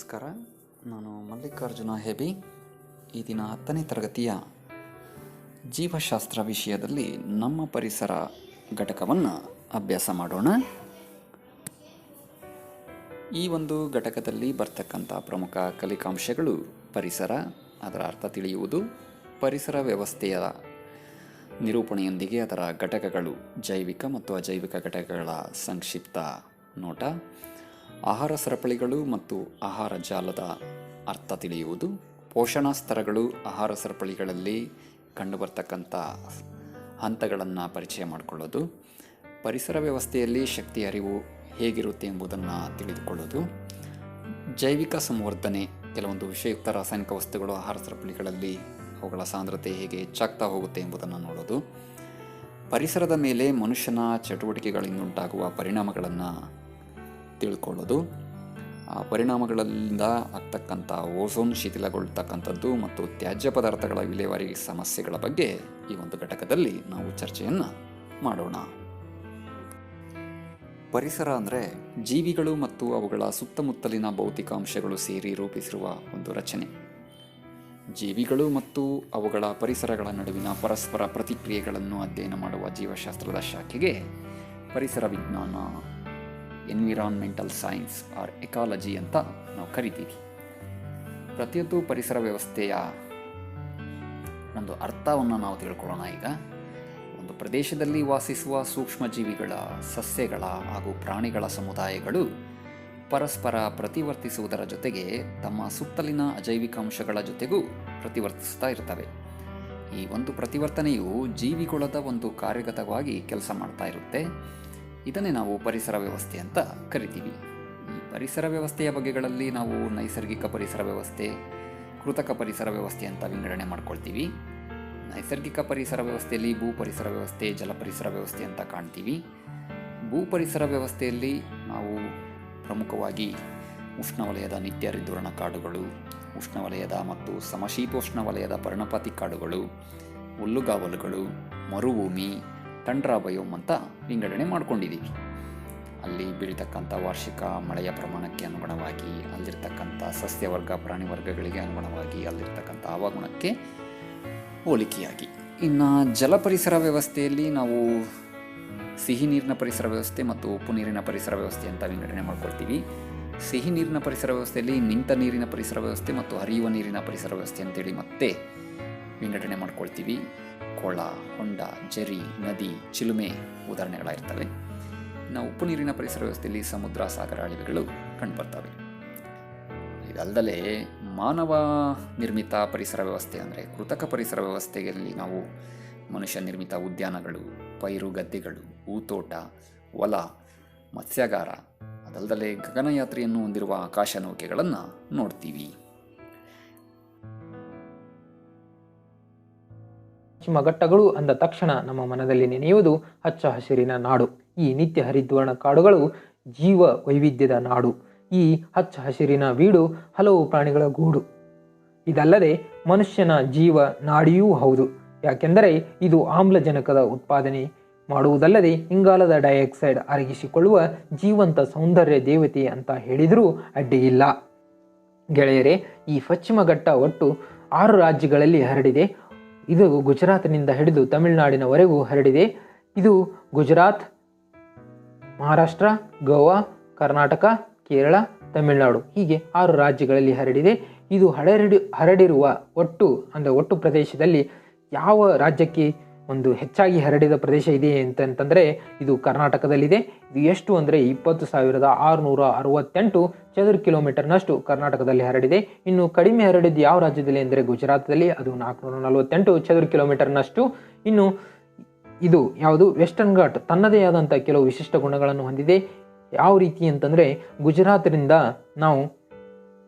ನಮಸ್ಕಾರ. ನಾನು ಮಲ್ಲಿಕಾರ್ಜುನ ಹೆಬಿ. ಈ ದಿನ 10ನೇ ತರಗತಿಯ ಜೀವಶಾಸ್ತ್ರ ವಿಷಯದಲ್ಲಿ ನಮ್ಮ ಪರಿಸರ ಘಟಕವನ್ನು ಅಭ್ಯಾಸ ಮಾಡೋಣ. ಈ ಒಂದು ಘಟಕದಲ್ಲಿ ಬರ್ತಕ್ಕಂಥ ಪ್ರಮುಖ ಕಲಿಕಾಂಶಗಳು ಪರಿಸರ, ಅದರ ಅರ್ಥ ತಿಳಿಯುವುದು, ಪರಿಸರ ವ್ಯವಸ್ಥೆಯ ನಿರೂಪಣೆಯೊಂದಿಗೆ ಅದರ ಘಟಕಗಳು, ಜೈವಿಕ ಮತ್ತು ಅಜೈವಿಕ ಘಟಕಗಳ ಸಂಕ್ಷಿಪ್ತ ನೋಟ, ಆಹಾರ ಸರಪಳಿಗಳು ಮತ್ತು ಆಹಾರ ಜಾಲದ ಅರ್ಥ ತಿಳಿಯುವುದು, ಪೋಷಣಾ ಸ್ತರಗಳು, ಆಹಾರ ಸರಪಳಿಗಳಲ್ಲಿ ಕಂಡುಬರ್ತಕ್ಕಂಥ ಹಂತಗಳನ್ನು ಪರಿಚಯ ಮಾಡಿಕೊಳ್ಳೋದು, ಪರಿಸರ ವ್ಯವಸ್ಥೆಯಲ್ಲಿ ಶಕ್ತಿ ಹರಿವು ಹೇಗಿರುತ್ತೆ ಎಂಬುದನ್ನು ತಿಳಿದುಕೊಳ್ಳೋದು, ಜೈವಿಕ ಸಂವರ್ಧನೆ, ಕೆಲವೊಂದು ವಿಷಯುಕ್ತ ರಾಸಾಯನಿಕ ವಸ್ತುಗಳು ಆಹಾರ ಸರಪಳಿಗಳಲ್ಲಿ ಅವುಗಳ ಸಾಂದ್ರತೆ ಹೇಗೆ ಹೆಚ್ಚಾಗ್ತಾ ಹೋಗುತ್ತೆ ಎಂಬುದನ್ನು ನೋಡೋದು, ಪರಿಸರದ ಮೇಲೆ ಮನುಷ್ಯನ ಚಟುವಟಿಕೆಗಳಿಂದುಂಟಾಗುವ ಪರಿಣಾಮಗಳನ್ನು ತಿಳ್ಕೊಳ್ಳೋದು, ಆ ಪರಿಣಾಮಗಳಿಂದ ಆಗ್ತಕ್ಕಂಥ ಓಝೋನ್ ಶಿಥಿಲಗೊಳ್ತಕ್ಕಂಥದ್ದು ಮತ್ತು ತ್ಯಾಜ್ಯ ಪದಾರ್ಥಗಳ ವಿಲೇವಾರಿ ಸಮಸ್ಯೆಗಳ ಬಗ್ಗೆ ಈ ಒಂದು ಘಟಕದಲ್ಲಿ ನಾವು ಚರ್ಚೆಯನ್ನು ಮಾಡೋಣ. ಪರಿಸರ ಅಂದರೆ ಜೀವಿಗಳು ಮತ್ತು ಅವುಗಳ ಸುತ್ತಮುತ್ತಲಿನ ಭೌತಿಕ ಅಂಶಗಳು ಸೇರಿ ರೂಪಿಸಿರುವ ಒಂದು ರಚನೆ. ಜೀವಿಗಳು ಮತ್ತು ಅವುಗಳ ಪರಿಸರಗಳ ನಡುವಿನ ಪರಸ್ಪರ ಪ್ರತಿಕ್ರಿಯೆಗಳನ್ನು ಅಧ್ಯಯನ ಮಾಡುವ ಜೀವಶಾಸ್ತ್ರದ ಶಾಖೆಗೆ ಪರಿಸರ ವಿಜ್ಞಾನ, ಎನ್ವಿರಾನ್ಮೆಂಟಲ್ ಸೈನ್ಸ್ ಆರ್ ಎಕಾಲಜಿ ಅಂತ ನಾವು ಕರಿತೀವಿ. ಪ್ರತಿಯೊಂದು ಪರಿಸರ ವ್ಯವಸ್ಥೆಯ ಒಂದು ಅರ್ಥವನ್ನು ನಾವು ತಿಳ್ಕೊಳ್ಳೋಣ. ಈಗ ಒಂದು ಪ್ರದೇಶದಲ್ಲಿ ವಾಸಿಸುವ ಸೂಕ್ಷ್ಮ ಜೀವಿಗಳ, ಸಸ್ಯಗಳ ಹಾಗೂ ಪ್ರಾಣಿಗಳ ಸಮುದಾಯಗಳು ಪರಸ್ಪರ ಪ್ರತಿವರ್ತಿಸುವುದರ ಜೊತೆಗೆ ತಮ್ಮ ಸುತ್ತಲಿನ ಅಜೈವಿಕ ಅಂಶಗಳ ಜೊತೆಗೂ ಪ್ರತಿವರ್ತಿಸ್ತಾ ಇರ್ತವೆ. ಈ ಒಂದು ಪ್ರತಿವರ್ತನೆಯು ಜೀವಿಗೊಳದ ಒಂದು ಕಾರ್ಯಗತವಾಗಿ ಕೆಲಸ ಮಾಡ್ತಾ ಇರುತ್ತೆ. ಇದನ್ನೇ ನಾವು ಪರಿಸರ ವ್ಯವಸ್ಥೆ ಅಂತ ಕರಿತೀವಿ. ಈ ಪರಿಸರ ವ್ಯವಸ್ಥೆಯ ಬಗೆಗಳಲ್ಲಿ ನಾವು ನೈಸರ್ಗಿಕ ಪರಿಸರ ವ್ಯವಸ್ಥೆ, ಕೃತಕ ಪರಿಸರ ವ್ಯವಸ್ಥೆ ಅಂತ ವಿಂಗಡಣೆ ಮಾಡ್ಕೊಳ್ತೀವಿ. ನೈಸರ್ಗಿಕ ಪರಿಸರ ವ್ಯವಸ್ಥೆಯಲ್ಲಿ ಭೂ ಪರಿಸರ ವ್ಯವಸ್ಥೆ, ಜಲ ಪರಿಸರ ವ್ಯವಸ್ಥೆ ಅಂತ ಕಾಣ್ತೀವಿ. ಭೂ ಪರಿಸರ ವ್ಯವಸ್ಥೆಯಲ್ಲಿ ನಾವು ಪ್ರಮುಖವಾಗಿ ಉಷ್ಣವಲಯದ ನಿತ್ಯ ಹರಿದ್ವರ್ಣ ಕಾಡುಗಳು, ಉಷ್ಣವಲಯದ ಮತ್ತು ಸಮಶೀತೋಷ್ಣ ವಲಯದ ಪರ್ಣಪಾತಿ ಕಾಡುಗಳು, ಹುಲ್ಲುಗಾವಲುಗಳು, ಮರುಭೂಮಿ, ಟಂಡ್ರಾ ಬಯೋಮ್ ಅಂತ ವಿಂಗಡಣೆ ಮಾಡ್ಕೊಂಡಿದ್ದೀವಿ. ಅಲ್ಲಿ ಬೀಳ್ತಕ್ಕಂಥ ವಾರ್ಷಿಕ ಮಳೆಯ ಪ್ರಮಾಣಕ್ಕೆ ಅನುಗುಣವಾಗಿ, ಅಲ್ಲಿರ್ತಕ್ಕಂಥ ಸಸ್ಯವರ್ಗ ಪ್ರಾಣಿ ವರ್ಗಗಳಿಗೆ ಅನುಗುಣವಾಗಿ, ಅಲ್ಲಿರ್ತಕ್ಕಂಥ ಹವಾಗುಣಕ್ಕೆ ಹೋಲಿಕೆಯಾಗಿ. ಇನ್ನು ಜಲ ಪರಿಸರ ವ್ಯವಸ್ಥೆಯಲ್ಲಿ ನಾವು ಸಿಹಿ ನೀರಿನ ಪರಿಸರ ವ್ಯವಸ್ಥೆ ಮತ್ತು ಉಪ್ಪು ನೀರಿನ ಪರಿಸರ ವ್ಯವಸ್ಥೆ ಅಂತ ವಿಂಗಡಣೆ ಮಾಡ್ಕೊಳ್ತೀವಿ. ಸಿಹಿ ನೀರಿನ ಪರಿಸರ ವ್ಯವಸ್ಥೆಯಲ್ಲಿ ನಿಂತ ನೀರಿನ ಪರಿಸರ ವ್ಯವಸ್ಥೆ ಮತ್ತು ಹರಿಯುವ ನೀರಿನ ಪರಿಸರ ವ್ಯವಸ್ಥೆ ಅಂತೇಳಿ ಮತ್ತೆ ವಿಂಗಡಣೆ ಮಾಡ್ಕೊಳ್ತೀವಿ. ಕೊಳ, ಹೊಂಡ, ಜರಿ, ನದಿ, ಚಿಲುಮೆ ಉದಾಹರಣೆಗಳಾಗಿರ್ತವೆ. ಇನ್ನು ಉಪ್ಪು ನೀರಿನ ಪರಿಸರ ವ್ಯವಸ್ಥೆಯಲ್ಲಿ ಸಮುದ್ರ, ಸಾಗರ, ಅಳಿವೆಗಳು ಕಂಡುಬರ್ತವೆ. ಇದಲ್ಲದೆ ಮಾನವ ನಿರ್ಮಿತ ಪರಿಸರ ವ್ಯವಸ್ಥೆ ಅಂದರೆ ಕೃತಕ ಪರಿಸರ ವ್ಯವಸ್ಥೆಯಲ್ಲಿ ನಾವು ಮನುಷ್ಯ ನಿರ್ಮಿತ ಉದ್ಯಾನಗಳು, ಪೈರು ಗದ್ದೆಗಳು, ಹೂತೋಟ, ಹೊಲ, ಮತ್ಸ್ಯಾಗಾರ, ಅದಲ್ಲದೆ ಗಗನಯಾತ್ರೆಯನ್ನು ಹೊಂದಿರುವ ಆಕಾಶ ನೌಕೆಗಳನ್ನು ನೋಡ್ತೀವಿ. ಪಶ್ಚಿಮ ಘಟ್ಟಗಳು ಅಂದ ತಕ್ಷಣ ನಮ್ಮ ಮನದಲ್ಲಿ ನೆನೆಯುವುದು ಹಚ್ಚ ಹಸಿರಿನ ನಾಡು. ಈ ನಿತ್ಯ ಹರಿದ್ವರ್ಣ ಕಾಡುಗಳು ಜೀವ ವೈವಿಧ್ಯದ ನಾಡು. ಈ ಹಚ್ಚ ಹಸಿರಿನ ಬೀಡು ಹಲವು ಪ್ರಾಣಿಗಳ ಗೂಡು. ಇದಲ್ಲದೆ ಮನುಷ್ಯನ ಜೀವ ನಾಡಿಯೂ ಹೌದು. ಯಾಕೆಂದರೆ ಇದು ಆಮ್ಲಜನಕದ ಉತ್ಪಾದನೆ ಮಾಡುವುದಲ್ಲದೆ ಇಂಗಾಲದ ಡೈಆಕ್ಸೈಡ್ ಅರಗಿಸಿಕೊಳ್ಳುವ ಜೀವಂತ ಸೌಂದರ್ಯ ದೇವತೆ ಅಂತ ಹೇಳಿದರೂ ಅಡ್ಡಿಯಿಲ್ಲ. ಗೆಳೆಯರೇ, ಈ ಪಶ್ಚಿಮ ಘಟ್ಟ ಒಟ್ಟು 6 ರಾಜ್ಯಗಳಲ್ಲಿ ಹರಡಿದೆ. ಇದು ಗುಜರಾತ್ನಿಂದ ಹಿಡಿದು ತಮಿಳುನಾಡಿನವರೆಗೂ ಹರಡಿದೆ. ಇದು ಗುಜರಾತ್, ಮಹಾರಾಷ್ಟ್ರ, ಗೋವಾ, ಕರ್ನಾಟಕ, ಕೇರಳ, ತಮಿಳುನಾಡು ಹೀಗೆ 6 ರಾಜ್ಯಗಳಲ್ಲಿ ಹರಡಿದೆ. ಇದು ಹರಡಿರುವ ಒಟ್ಟು ಪ್ರದೇಶದಲ್ಲಿ ಯಾವ ರಾಜ್ಯಕ್ಕೆ ಒಂದು ಹೆಚ್ಚಾಗಿ ಹರಡಿದ ಪ್ರದೇಶ ಇದೆ ಅಂತಂದರೆ ಇದು ಕರ್ನಾಟಕದಲ್ಲಿದೆ. ಇದು ಎಷ್ಟು ಅಂದರೆ 20,668 ಚದುರ ಕಿಲೋಮೀಟರ್ನಷ್ಟು ಕರ್ನಾಟಕದಲ್ಲಿ ಹರಡಿದೆ. ಇನ್ನು ಕಡಿಮೆ ಹರಡಿದ್ದು ಯಾವ ರಾಜ್ಯದಲ್ಲಿ ಅಂದರೆ ಗುಜರಾತ್ದಲ್ಲಿ, ಅದು 448 ಚದುರ ಕಿಲೋಮೀಟರ್ನಷ್ಟು. ಇನ್ನು ಇದು ಯಾವುದು ವೆಸ್ಟರ್ನ್ ಘಾಟ್ ತನ್ನದೇ ಆದಂಥ ಕೆಲವು ವಿಶಿಷ್ಟ ಗುಣಗಳನ್ನು ಹೊಂದಿದೆ. ಯಾವ ರೀತಿ ಅಂತಂದರೆ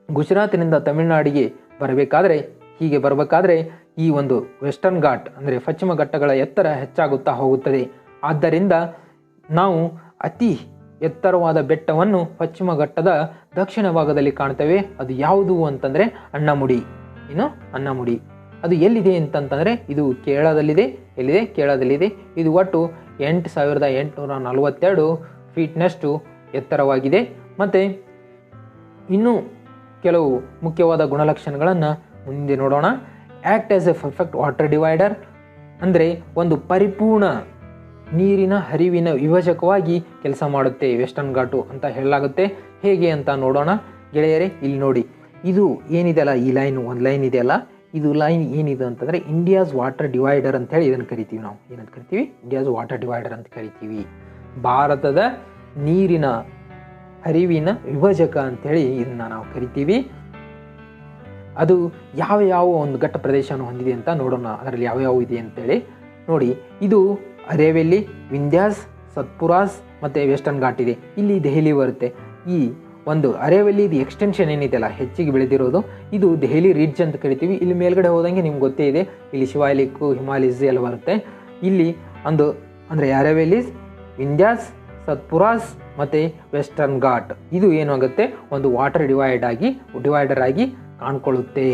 ಗುಜರಾತಿನಿಂದ ತಮಿಳುನಾಡಿಗೆ ಬರಬೇಕಾದ್ರೆ ಈ ಒಂದು ವೆಸ್ಟರ್ನ್ ಘಾಟ್ ಅಂದರೆ ಪಶ್ಚಿಮ ಘಟ್ಟಗಳ ಎತ್ತರ ಹೆಚ್ಚಾಗುತ್ತಾ ಹೋಗುತ್ತದೆ. ಆದ್ದರಿಂದ ನಾವು ಅತಿ ಎತ್ತರವಾದ ಬೆಟ್ಟವನ್ನು ಪಶ್ಚಿಮ ಘಟ್ಟದ ದಕ್ಷಿಣ ಭಾಗದಲ್ಲಿ ಕಾಣ್ತೇವೆ. ಅದು ಯಾವುದು ಅಂತಂದರೆ ಅಣ್ಣಮುಡಿ. ಅದು ಎಲ್ಲಿದೆ ಅಂತಂತಂದರೆ ಇದು ಕೇರಳದಲ್ಲಿದೆ. ಕೇರಳದಲ್ಲಿದೆ. ಇದು ಒಟ್ಟು 8,842 ಫೀಟ್ನಷ್ಟು ಎತ್ತರವಾಗಿದೆ. ಮತ್ತು ಇನ್ನು ಕೆಲವು ಮುಖ್ಯವಾದ ಗುಣಲಕ್ಷಣಗಳನ್ನು ಮುಂದೆ ನೋಡೋಣ. Act as A perfect water divider ಅಂದರೆ ಒಂದು ಪರಿಪೂರ್ಣ ನೀರಿನ ಹರಿವಿನ ವಿಭಜಕವಾಗಿ ಕೆಲಸ ಮಾಡುತ್ತೆ ವೆಸ್ಟರ್ನ್ ಘಾಟು ಅಂತ ಹೇಳಲಾಗುತ್ತೆ. ಹೇಗೆ ಅಂತ ನೋಡೋಣ ಗೆಳೆಯರೇ. ಇಲ್ಲಿ ನೋಡಿ, ಇದು ಏನಿದೆಯಲ್ಲ, ಈ ಲೈನ್ ಒಂದು ಲೈನ್ ಇದೆಯಲ್ಲ, ಇದು ಲೈನ್ ಏನಿದೆ ಅಂತಂದರೆ ಇಂಡಿಯಾಸ್ ವಾಟರ್ ಡಿವೈಡರ್ ಅಂತ ಹೇಳಿ ಇದನ್ನು ಕರಿತೀವಿ. ನಾವು ಏನಂತ ಕರಿತೀವಿ? ಇಂಡಿಯಾಸ್ ವಾಟರ್ ಡಿವೈಡರ್ ಅಂತ ಕರಿತೀವಿ. ಭಾರತದ ನೀರಿನ ಹರಿವಿನ ವಿಭಜಕ ಅಂಥೇಳಿ ಇದನ್ನು ನಾವು ಕರಿತೀವಿ. ಅದು ಯಾವ ಒಂದು ಘಟ್ಟ ಪ್ರದೇಶವನ್ನು ಹೊಂದಿದೆ ಅಂತ ನೋಡೋಣ. ಅದರಲ್ಲಿ ಯಾವ್ಯಾವ ಇದೆ ಅಂತೇಳಿ ನೋಡಿ. ಇದು ಅರೇವಲ್ಲಿ, ವಿಂಧ್ಯಾಸ್, ಸತ್ಪುರಾಸ್ ಮತ್ತು ವೆಸ್ಟರ್ನ್ ಘಾಟ್ ಇದೆ. ಇಲ್ಲಿ ದೆಹಲಿ ಬರುತ್ತೆ. ಈ ಒಂದು ಅರೇವಲ್ಲಿ ಇದು ಎಕ್ಸ್ಟೆನ್ಷನ್ ಏನಿದೆಯಲ್ಲ ಹೆಚ್ಚಿಗೆ ಬೆಳೆದಿರೋದು, ಇದು ದೆಹಲಿ ರಿಡ್ಜ್ ಅಂತ ಕರಿತೀವಿ. ಇಲ್ಲಿ ಮೇಲ್ಗಡೆ ಹೋದಂಗೆ ನಿಮ್ಗೆ ಗೊತ್ತೇ ಇದೆ, ಇಲ್ಲಿ ಶಿವಾಲಿಕ್ಕು, ಹಿಮಾಲಯಸ್ ಎಲ್ಲ ಬರುತ್ತೆ. ಇಲ್ಲಿ ಅಂದರೆ ಅರೇವಲ್ಲಿಸ್, ವಿಂಧ್ಯಾಸ್, ಸತ್ಪುರಾಸ್ ಮತ್ತು ವೆಸ್ಟರ್ನ್ ಘಾಟ್ ಇದು ಏನಾಗುತ್ತೆ, ಒಂದು ವಾಟರ್ ಡಿವೈಡರ್ ಆಗಿ ಕಾಣ್ಕೊಳ್ಳುತ್ತೆ.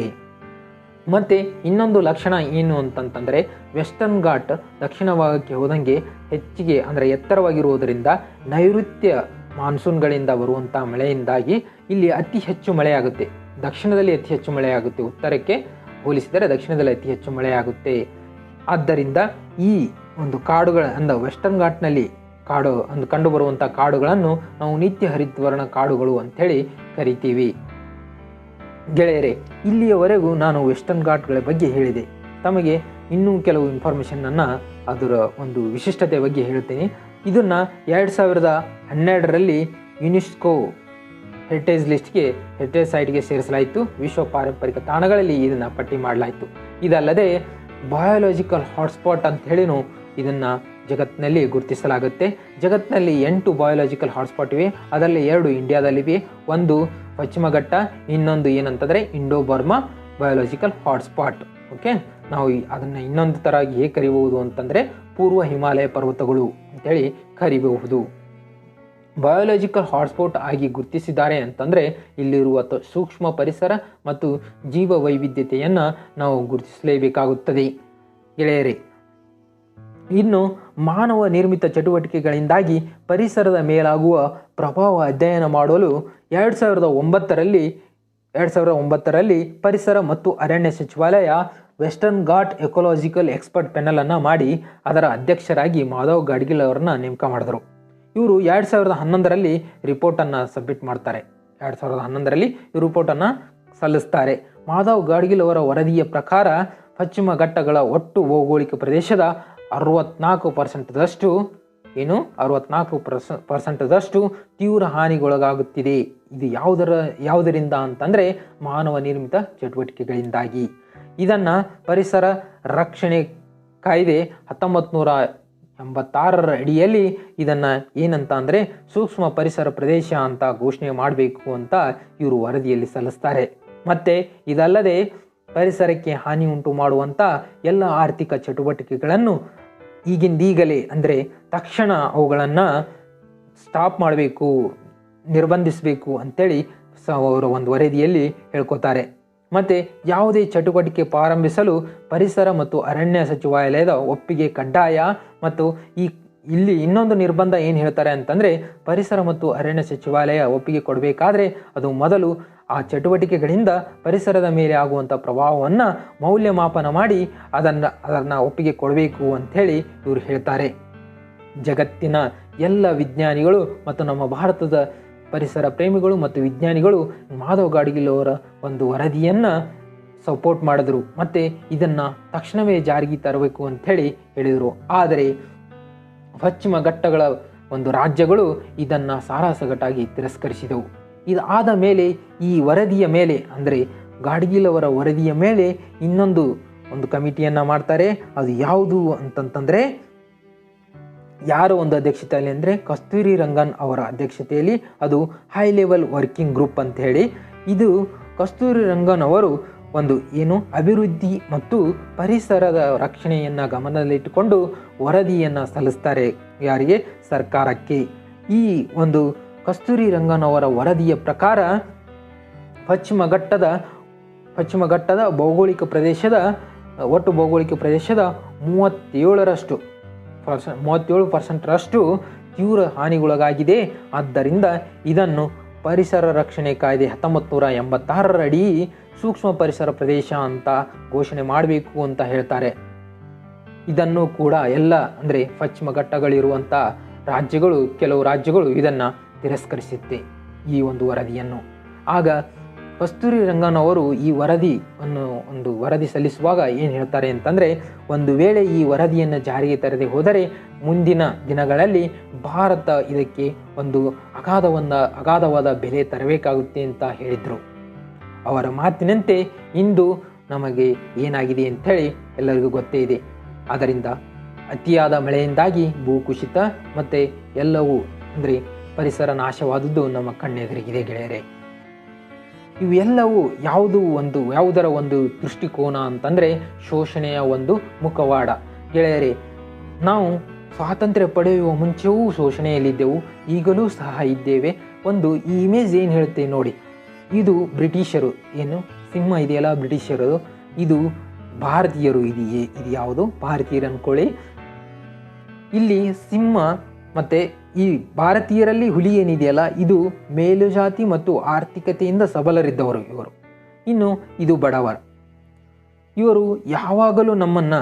ಮತ್ತು ಇನ್ನೊಂದು ಲಕ್ಷಣ ಏನು ಅಂತಂತಂದರೆ ವೆಸ್ಟರ್ನ್ ಘಾಟ್ ದಕ್ಷಿಣ ಭಾಗಕ್ಕೆ ಹೋದಂಗೆ ಹೆಚ್ಚಿಗೆ ಅಂದರೆ ಎತ್ತರವಾಗಿರುವುದರಿಂದ ನೈಋತ್ಯ ಮಾನ್ಸೂನ್ಗಳಿಂದ ಬರುವಂಥ ಮಳೆಯಿಂದಾಗಿ ಇಲ್ಲಿ ಅತಿ ಹೆಚ್ಚು ಮಳೆಯಾಗುತ್ತೆ. ದಕ್ಷಿಣದಲ್ಲಿ ಅತಿ ಹೆಚ್ಚು ಮಳೆಯಾಗುತ್ತೆ, ಉತ್ತರಕ್ಕೆ ಹೋಲಿಸಿದರೆ ದಕ್ಷಿಣದಲ್ಲಿ ಅತಿ ಹೆಚ್ಚು ಮಳೆಯಾಗುತ್ತೆ. ಆದ್ದರಿಂದ ಈ ಒಂದು ಕಾಡುಗಳ ವೆಸ್ಟರ್ನ್ ಘಾಟ್ನಲ್ಲಿ ಕಂಡುಬರುವಂಥ ಕಾಡುಗಳನ್ನು ನಾವು ನಿತ್ಯ ಹರಿದ್ವರ್ಣ ಕಾಡುಗಳು ಅಂಥೇಳಿ ಕರಿತೀವಿ. ಗೆಳೆಯರೇ, ಇಲ್ಲಿಯವರೆಗೂ ನಾನು ವೆಸ್ಟರ್ನ್ ಘಾಟ್ಗಳ ಬಗ್ಗೆ ಹೇಳಿದೆ. ತಮಗೆ ಇನ್ನೂ ಕೆಲವು ಇನ್ಫಾರ್ಮೇಷನನ್ನು ಅದರ ಒಂದು ವಿಶಿಷ್ಟತೆ ಬಗ್ಗೆ ಹೇಳ್ತೀನಿ. ಇದನ್ನು 2012ರಲ್ಲಿ ಯುನೆಸ್ಕೋ ಹೆರಿಟೇಜ್ ಸೈಟ್ಗೆ ಸೇರಿಸಲಾಯಿತು. ವಿಶ್ವ ಪಾರಂಪರಿಕ ತಾಣಗಳಲ್ಲಿ ಇದನ್ನು ಪಟ್ಟಿ ಮಾಡಲಾಯಿತು. ಇದಲ್ಲದೆ ಬಯೋಲಾಜಿಕಲ್ ಹಾಟ್ಸ್ಪಾಟ್ ಅಂತ ಹೇಳಿನೂ ಇದನ್ನು ಜಗತ್ತಿನಲ್ಲಿ ಗುರುತಿಸಲಾಗುತ್ತೆ. ಜಗತ್ತಿನಲ್ಲಿ 8 ಬಯೋಲಾಜಿಕಲ್ ಹಾಟ್ಸ್ಪಾಟ್ ಇವೆ. ಅದರಲ್ಲಿ 2 ಇಂಡಿಯಾದಲ್ಲಿವೆ. ಒಂದು ಪಶ್ಚಿಮ ಘಟ್ಟ, ಇನ್ನೊಂದು ಏನಂತಂದರೆ Indo Burma biological hotspot. Okay, ನಾವು ಅದನ್ನು ಇನ್ನೊಂದು ಥರ ಹೇಗೆ ಕರಿಬಹುದು ಅಂತಂದರೆ ಪೂರ್ವ ಹಿಮಾಲಯ ಪರ್ವತಗಳು ಅಂತೇಳಿ ಕರಿಬಹುದು. ಬಯೋಲಾಜಿಕಲ್ ಹಾಟ್ಸ್ಪಾಟ್ ಆಗಿ ಗುರುತಿಸಿದ್ದಾರೆ ಅಂತಂದರೆ ಇಲ್ಲಿರುವ ಸೂಕ್ಷ್ಮ ಪರಿಸರ ಮತ್ತು ಜೀವ ವೈವಿಧ್ಯತೆಯನ್ನು ನಾವು ಗುರುತಿಸಲೇಬೇಕಾಗುತ್ತದೆ ಗೆಳೆಯರೇ. ಇನ್ನು ಮಾನವ ನಿರ್ಮಿತ ಚಟುವಟಿಕೆಗಳಿಂದಾಗಿ ಪರಿಸರದ ಮೇಲಾಗುವ ಪ್ರಭಾವ ಅಧ್ಯಯನ ಮಾಡಲು 2009ರಲ್ಲಿ ಪರಿಸರ ಮತ್ತು ಅರಣ್ಯ ಸಚಿವಾಲಯ ವೆಸ್ಟರ್ನ್ ಘಾಟ್ ಎಕೋಲಾಜಿಕಲ್ ಎಕ್ಸ್ಪರ್ಟ್ ಪ್ಯಾನಲನ್ನು ಮಾಡಿ ಅದರ ಅಧ್ಯಕ್ಷರಾಗಿ ಮಾಧವ್ ಗಾಡ್ಗಿಲ್ ಅವರನ್ನು ನೇಮಕ ಮಾಡಿದರು. ಇವರು 2011ರಲ್ಲಿ ರಿಪೋರ್ಟನ್ನು ಸಬ್ಮಿಟ್ ಮಾಡ್ತಾರೆ. 2011ರಲ್ಲಿ ಈ ರಿಪೋರ್ಟನ್ನು ಸಲ್ಲಿಸ್ತಾರೆ. ಮಾಧವ್ ಗಾಡ್ಗಿಲ್ ಅವರ ವರದಿಯ ಪ್ರಕಾರ ಪಶ್ಚಿಮ ಘಟ್ಟಗಳ ಒಟ್ಟು ಭೌಗೋಳಿಕ ಪ್ರದೇಶದ 64% ತೀವ್ರ ಹಾನಿಗೊಳಗಾಗುತ್ತಿದೆ. ಇದು ಯಾವುದರಿಂದ ಅಂತಂದರೆ ಮಾನವ ನಿರ್ಮಿತ ಚಟುವಟಿಕೆಗಳಿಂದಾಗಿ. ಇದನ್ನು ಪರಿಸರ ರಕ್ಷಣೆ ಕಾಯ್ದೆ 1986ರ ಅಡಿಯಲ್ಲಿ ಇದನ್ನು ಏನಂತ ಅಂದರೆ ಸೂಕ್ಷ್ಮ ಪರಿಸರ ಪ್ರದೇಶ ಅಂತ ಘೋಷಣೆ ಮಾಡಬೇಕು ಅಂತ ಇವರು ವರದಿಯಲ್ಲಿ ಸಲ್ಲಿಸ್ತಾರೆ. ಮತ್ತು ಇದಲ್ಲದೆ ಪರಿಸರಕ್ಕೆ ಹಾನಿ ಉಂಟು ಮಾಡುವಂಥ ಎಲ್ಲ ಆರ್ಥಿಕ ಚಟುವಟಿಕೆಗಳನ್ನು ಈಗಿಂದೀಗಲೇ ಅಂದರೆ ತಕ್ಷಣ ಅವುಗಳನ್ನು ಸ್ಟಾಪ್ ಮಾಡಬೇಕು, ನಿರ್ಬಂಧಿಸಬೇಕು ಅಂಥೇಳಿ ಅವರ ಒಂದು ವರದಿಯಲ್ಲಿ ಹೇಳ್ಕೊತಾರೆ. ಮತ್ತು ಯಾವುದೇ ಚಟುವಟಿಕೆ ಪ್ರಾರಂಭಿಸಲು ಪರಿಸರ ಮತ್ತು ಅರಣ್ಯ ಸಚಿವಾಲಯದ ಒಪ್ಪಿಗೆ ಕಡ್ಡಾಯ. ಮತ್ತು ಇಲ್ಲಿ ಇನ್ನೊಂದು ನಿರ್ಬಂಧ ಏನು ಹೇಳ್ತಾರೆ ಅಂತಂದರೆ ಪರಿಸರ ಮತ್ತು ಅರಣ್ಯ ಸಚಿವಾಲಯ ಒಪ್ಪಿಗೆ ಕೊಡಬೇಕಾದ್ರೆ ಅದು ಮೊದಲು ಆ ಚಟುವಟಿಕೆಗಳಿಂದ ಪರಿಸರದ ಮೇಲೆ ಆಗುವಂಥ ಪ್ರಭಾವವನ್ನು ಮೌಲ್ಯಮಾಪನ ಮಾಡಿ ಅದನ್ನು ಒಪ್ಪಿಗೆ ಕೊಡಬೇಕು ಅಂಥೇಳಿ ಇವರು ಹೇಳ್ತಾರೆ. ಜಗತ್ತಿನ ಎಲ್ಲ ವಿಜ್ಞಾನಿಗಳು ಮತ್ತು ನಮ್ಮ ಭಾರತದ ಪರಿಸರ ಪ್ರೇಮಿಗಳು ಮತ್ತು ವಿಜ್ಞಾನಿಗಳು ಮಾಧವ್ ಗಾಡ್ಗಿಲ್ ಅವರ ಒಂದು ವರದಿಯನ್ನು ಸಪೋರ್ಟ್ ಮಾಡಿದ್ರು ಮತ್ತು ಇದನ್ನು ತಕ್ಷಣವೇ ಜಾರಿಗೆ ತರಬೇಕು ಅಂಥೇಳಿ ಹೇಳಿದರು. ಆದರೆ ಪಶ್ಚಿಮ ಘಟ್ಟಗಳ ಒಂದು ರಾಜ್ಯಗಳು ಇದನ್ನು ಸಾರಾಸಗಟಾಗಿ ತಿರಸ್ಕರಿಸಿದವು. ಇದಾದ ಮೇಲೆ ಈ ವರದಿಯ ಮೇಲೆ ಅಂದರೆ ಗಾಡ್ಗಿಲ್ ಅವರ ವರದಿಯ ಮೇಲೆ ಇನ್ನೊಂದು ಕಮಿಟಿಯನ್ನು ಮಾಡ್ತಾರೆ. ಅದು ಯಾವುದು ಅಂತಂತಂದರೆ ಯಾರ ಒಂದು ಅಧ್ಯಕ್ಷತೆಯಲ್ಲಿ ಅಂದರೆ ಕಸ್ತೂರಿ ರಂಗನ್ ಅವರ ಅಧ್ಯಕ್ಷತೆಯಲ್ಲಿ ಅದು ಹೈ ಲೆವೆಲ್ ವರ್ಕಿಂಗ್ ಗ್ರೂಪ್ ಅಂತ ಹೇಳಿ. ಇದು ಕಸ್ತೂರಿ ರಂಗನ್ ಅವರು ಅಭಿವೃದ್ಧಿ ಮತ್ತು ಪರಿಸರದ ರಕ್ಷಣೆಯನ್ನು ಗಮನದಲ್ಲಿಟ್ಟುಕೊಂಡು ವರದಿಯನ್ನು ಸಲ್ಲಿಸ್ತಾರೆ. ಯಾರಿಗೆ? ಸರ್ಕಾರಕ್ಕೆ. ಈ ಒಂದು ಕಸ್ತೂರಿ ರಂಗನ್ ಅವರ ವರದಿಯ ಪ್ರಕಾರ ಪಶ್ಚಿಮ ಘಟ್ಟದ ಭೌಗೋಳಿಕ ಪ್ರದೇಶದ ಒಟ್ಟು ಭೌಗೋಳಿಕ ಪ್ರದೇಶದ 37% ತೀವ್ರ ಹಾನಿಗೊಳಗಾಗಿದೆ. ಆದ್ದರಿಂದ ಇದನ್ನು ಪರಿಸರ ರಕ್ಷಣೆ ಕಾಯ್ದೆ 1986 ಅಡಿ ಸೂಕ್ಷ್ಮ ಪರಿಸರ ಪ್ರದೇಶ ಅಂತ ಘೋಷಣೆ ಮಾಡಬೇಕು ಅಂತ ಹೇಳ್ತಾರೆ. ಇದನ್ನು ಕೂಡ ಎಲ್ಲ ಅಂದರೆ ಪಶ್ಚಿಮ ಘಟ್ಟಗಳಿರುವಂಥ ರಾಜ್ಯಗಳು, ಕೆಲವು ರಾಜ್ಯಗಳು ಇದನ್ನು ತಿರಸ್ಕರಿಸುತ್ತೆ ಈ ಒಂದು ವರದಿಯನ್ನು. ಆಗ ಕಸ್ತೂರಿ ರಂಗನ್ ಅವರು ಈ ವರದಿ ಸಲ್ಲಿಸುವಾಗ ಏನು ಹೇಳ್ತಾರೆ ಅಂತಂದರೆ, ಒಂದು ವೇಳೆ ಈ ವರದಿಯನ್ನು ಜಾರಿಗೆ ತರದೆ ಹೋದರೆ ಮುಂದಿನ ದಿನಗಳಲ್ಲಿ ಭಾರತ ಇದಕ್ಕೆ ಒಂದು ಅಗಾಧವಾದ ಬೆಲೆ ತರಬೇಕಾಗುತ್ತೆ ಅಂತ ಹೇಳಿದರು. ಅವರ ಮಾತಿನಂತೆ ಇಂದು ನಮಗೆ ಏನಾಗಿದೆ ಅಂಥೇಳಿ ಎಲ್ಲರಿಗೂ ಗೊತ್ತೇ ಇದೆ. ಆದ್ದರಿಂದ ಅತಿಯಾದ ಮಳೆಯಿಂದಾಗಿ ಭೂಕುಸಿತ ಮತ್ತು ಎಲ್ಲವೂ ಅಂದರೆ ಪರಿಸರ ನಾಶವಾದದ್ದು ನಮ್ಮ ಕಣ್ಣೆದುರಿಗಿದೆ ಗೆಳೆಯರೆ. ಇವೆಲ್ಲವೂ ಯಾವುದರ ಒಂದು ದೃಷ್ಟಿಕೋನ ಅಂತಂದರೆ ಶೋಷಣೆಯ ಒಂದು ಮುಖವಾಡ ಗೆಳೆಯರೆ. ನಾವು ಸ್ವಾತಂತ್ರ್ಯ ಪಡೆಯುವ ಮುಂಚೆಯೂ ಶೋಷಣೆಯಲ್ಲಿದ್ದೆವು, ಈಗಲೂ ಸಹ ಇದ್ದೇವೆ. ಈ ಇಮೇಜ್ ಏನು ಹೇಳುತ್ತೆ ನೋಡಿ, ಇದು ಬ್ರಿಟಿಷರು, ಏನು ಸಿಂಹ ಇದೆಯಲ್ಲ ಬ್ರಿಟಿಷರು, ಇದು ಭಾರತೀಯರು, ಇದು ಯಾವುದು ಭಾರತೀಯರು ಅಂದ್ಕೊಳ್ಳಿ. ಇಲ್ಲಿ ಸಿಂಹ ಮತ್ತು ಈ ಭಾರತೀಯರಲ್ಲಿ ಹುಲಿ ಏನಿದೆಯಲ್ಲ ಇದು ಮೇಲುಜಾತಿ ಮತ್ತು ಆರ್ಥಿಕತೆಯಿಂದ ಸಬಲರಿದ್ದವರು ಇವರು. ಇನ್ನು ಇದು ಬಡವರು. ಇವರು ಯಾವಾಗಲೂ ನಮ್ಮನ್ನು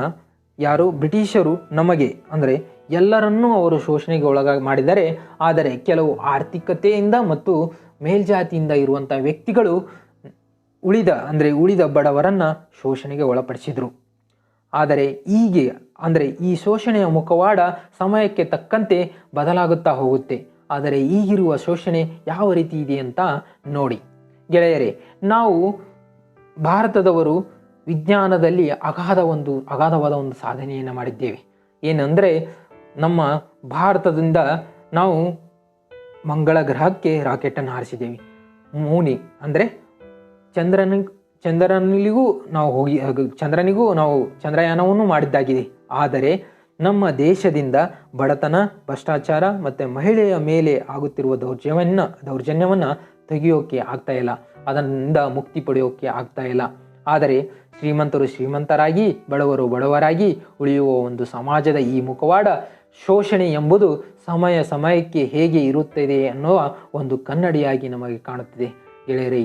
ಬ್ರಿಟಿಷರು ನಮಗೆ ಅಂದರೆ ಎಲ್ಲರನ್ನೂ ಅವರು ಶೋಷಣೆಗೆ ಒಳಗಾಗಿ ಮಾಡಿದ್ದಾರೆ. ಆದರೆ ಕೆಲವು ಆರ್ಥಿಕತೆಯಿಂದ ಮತ್ತು ಮೇಲ್ಜಾತಿಯಿಂದ ಇರುವಂಥ ವ್ಯಕ್ತಿಗಳು ಉಳಿದ ಬಡವರನ್ನು ಶೋಷಣೆಗೆ ಒಳಪಡಿಸಿದರು. ಆದರೆ ಈ ಶೋಷಣೆಯ ಮುಖವಾಡ ಸಮಯಕ್ಕೆ ತಕ್ಕಂತೆ ಬದಲಾಗುತ್ತಾ ಹೋಗುತ್ತೆ. ಆದರೆ ಈಗಿರುವ ಶೋಷಣೆ ಯಾವ ರೀತಿ ಇದೆ ಅಂತ ನೋಡಿ ಗೆಳೆಯರೆ. ನಾವು ಭಾರತದವರು ವಿಜ್ಞಾನದಲ್ಲಿ ಅಗಾಧವಾದ ಒಂದು ಸಾಧನೆಯನ್ನು ಮಾಡಿದ್ದೇವೆ. ಏನಂದರೆ ನಮ್ಮ ಭಾರತದಿಂದ ನಾವು ಮಂಗಳ ಗ್ರಹಕ್ಕೆ ರಾಕೆಟನ್ನು ಹಾರಿಸಿದ್ದೇವೆ. ಅಂದರೆ ಚಂದ್ರನಿಗೂ ನಾವು ಚಂದ್ರಯಾನವನ್ನು ಮಾಡಿದ್ದಾಗಿದೆ. ಆದರೆ ನಮ್ಮ ದೇಶದಿಂದ ಬಡತನ, ಭ್ರಷ್ಟಾಚಾರ ಮತ್ತು ಮಹಿಳೆಯ ಮೇಲೆ ಆಗುತ್ತಿರುವ ದೌರ್ಜನ್ಯವನ್ನು ತೆಗೆಯೋಕ್ಕೆ ಆಗ್ತಾ ಇಲ್ಲ, ಅದರಿಂದ ಮುಕ್ತಿ ಪಡೆಯೋಕ್ಕೆ ಆಗ್ತಾ ಇಲ್ಲ. ಆದರೆ ಶ್ರೀಮಂತರು ಶ್ರೀಮಂತರಾಗಿ ಬಡವರು ಬಡವರಾಗಿ ಉಳಿಯುವ ಒಂದು ಸಮಾಜದ ಈ ಮುಖವಾಡ ಶೋಷಣೆ ಎಂಬುದು ಸಮಯಕ್ಕೆ ಹೇಗೆ ಇರುತ್ತದೆ ಅನ್ನುವ ಒಂದು ಕನ್ನಡಿಯಾಗಿ ನಮಗೆ ಕಾಣುತ್ತಿದೆ ಗೆಳೆಯರೇ.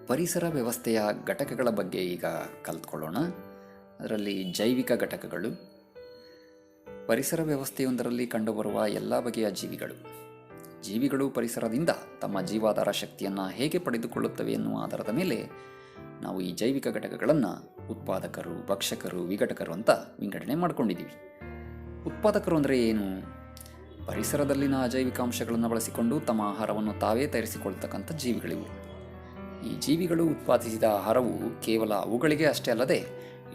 ಪರಿಸರ ವ್ಯವಸ್ಥೆಯ ಘಟಕಗಳ ಬಗ್ಗೆ ಈಗ ಕಲಿತ್ಕೊಳ್ಳೋಣ. ಅದರಲ್ಲಿ ಜೈವಿಕ ಘಟಕಗಳು, ಪರಿಸರ ವ್ಯವಸ್ಥೆಯೊಂದರಲ್ಲಿ ಕಂಡುಬರುವ ಎಲ್ಲ ಬಗೆಯ ಜೀವಿಗಳು ಪರಿಸರದಿಂದ ತಮ್ಮ ಜೀವಾಧಾರ ಶಕ್ತಿಯನ್ನು ಹೇಗೆ ಪಡೆದುಕೊಳ್ಳುತ್ತವೆ ಎನ್ನುವ ಆಧಾರದ ಮೇಲೆ ನಾವು ಈ ಜೈವಿಕ ಘಟಕಗಳನ್ನು ಉತ್ಪಾದಕರು, ಭಕ್ಷಕರು, ವಿಘಟಕರು ಅಂತ ವಿಂಗಡಣೆ ಮಾಡ್ಕೊಂಡಿದ್ದೀವಿ. ಉತ್ಪಾದಕರು ಅಂದರೆ ಏನು? ಪರಿಸರದಲ್ಲಿನ ಅಜೈವಿಕ ಅಂಶಗಳನ್ನು ಬಳಸಿಕೊಂಡು ತಮ್ಮ ಆಹಾರವನ್ನು ತಾವೇ ತಯಾರಿಸಿಕೊಳ್ತಕ್ಕಂಥ ಜೀವಿಗಳಿವು. ಈ ಜೀವಿಗಳು ಉತ್ಪಾದಿಸಿದ ಆಹಾರವು ಕೇವಲ ಅವುಗಳಿಗೆ ಅಷ್ಟೇ ಅಲ್ಲದೆ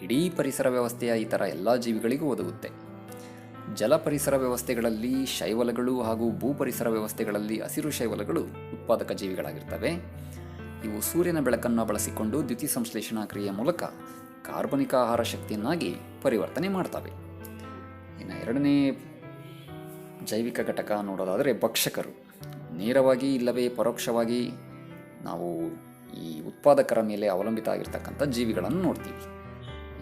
ಇಡೀ ಪರಿಸರ ವ್ಯವಸ್ಥೆಯ ಇತರ ಎಲ್ಲ ಜೀವಿಗಳಿಗೂ ಒದಗುತ್ತೆ. ಜಲ ಪರಿಸರ ವ್ಯವಸ್ಥೆಗಳಲ್ಲಿ ಶೈವಲಗಳು ಹಾಗೂ ಭೂ ಪರಿಸರ ವ್ಯವಸ್ಥೆಗಳಲ್ಲಿ ಹಸಿರು ಶೈವಲಗಳು ಉತ್ಪಾದಕ ಜೀವಿಗಳಾಗಿರ್ತವೆ. ಇವು ಸೂರ್ಯನ ಬೆಳಕನ್ನು ಬಳಸಿಕೊಂಡು ದ್ಯುತಿ ಸಂಶ್ಲೇಷಣಾ ಕ್ರಿಯೆಯ ಮೂಲಕ ಕಾರ್ಬನಿಕ ಆಹಾರ ಶಕ್ತಿಯನ್ನಾಗಿ ಪರಿವರ್ತನೆ ಮಾಡ್ತವೆ. ಇನ್ನು ಎರಡನೇ ಜೈವಿಕ ಘಟಕ ನೋಡೋದಾದರೆ ಭಕ್ಷಕರು. ನೇರವಾಗಿ ಇಲ್ಲವೇ ಪರೋಕ್ಷವಾಗಿ ನಾವು ಈ ಉತ್ಪಾದಕರ ಮೇಲೆ ಅವಲಂಬಿತ ಆಗಿರ್ತಕ್ಕಂಥ ಜೀವಿಗಳನ್ನು ನೋಡ್ತೀವಿ.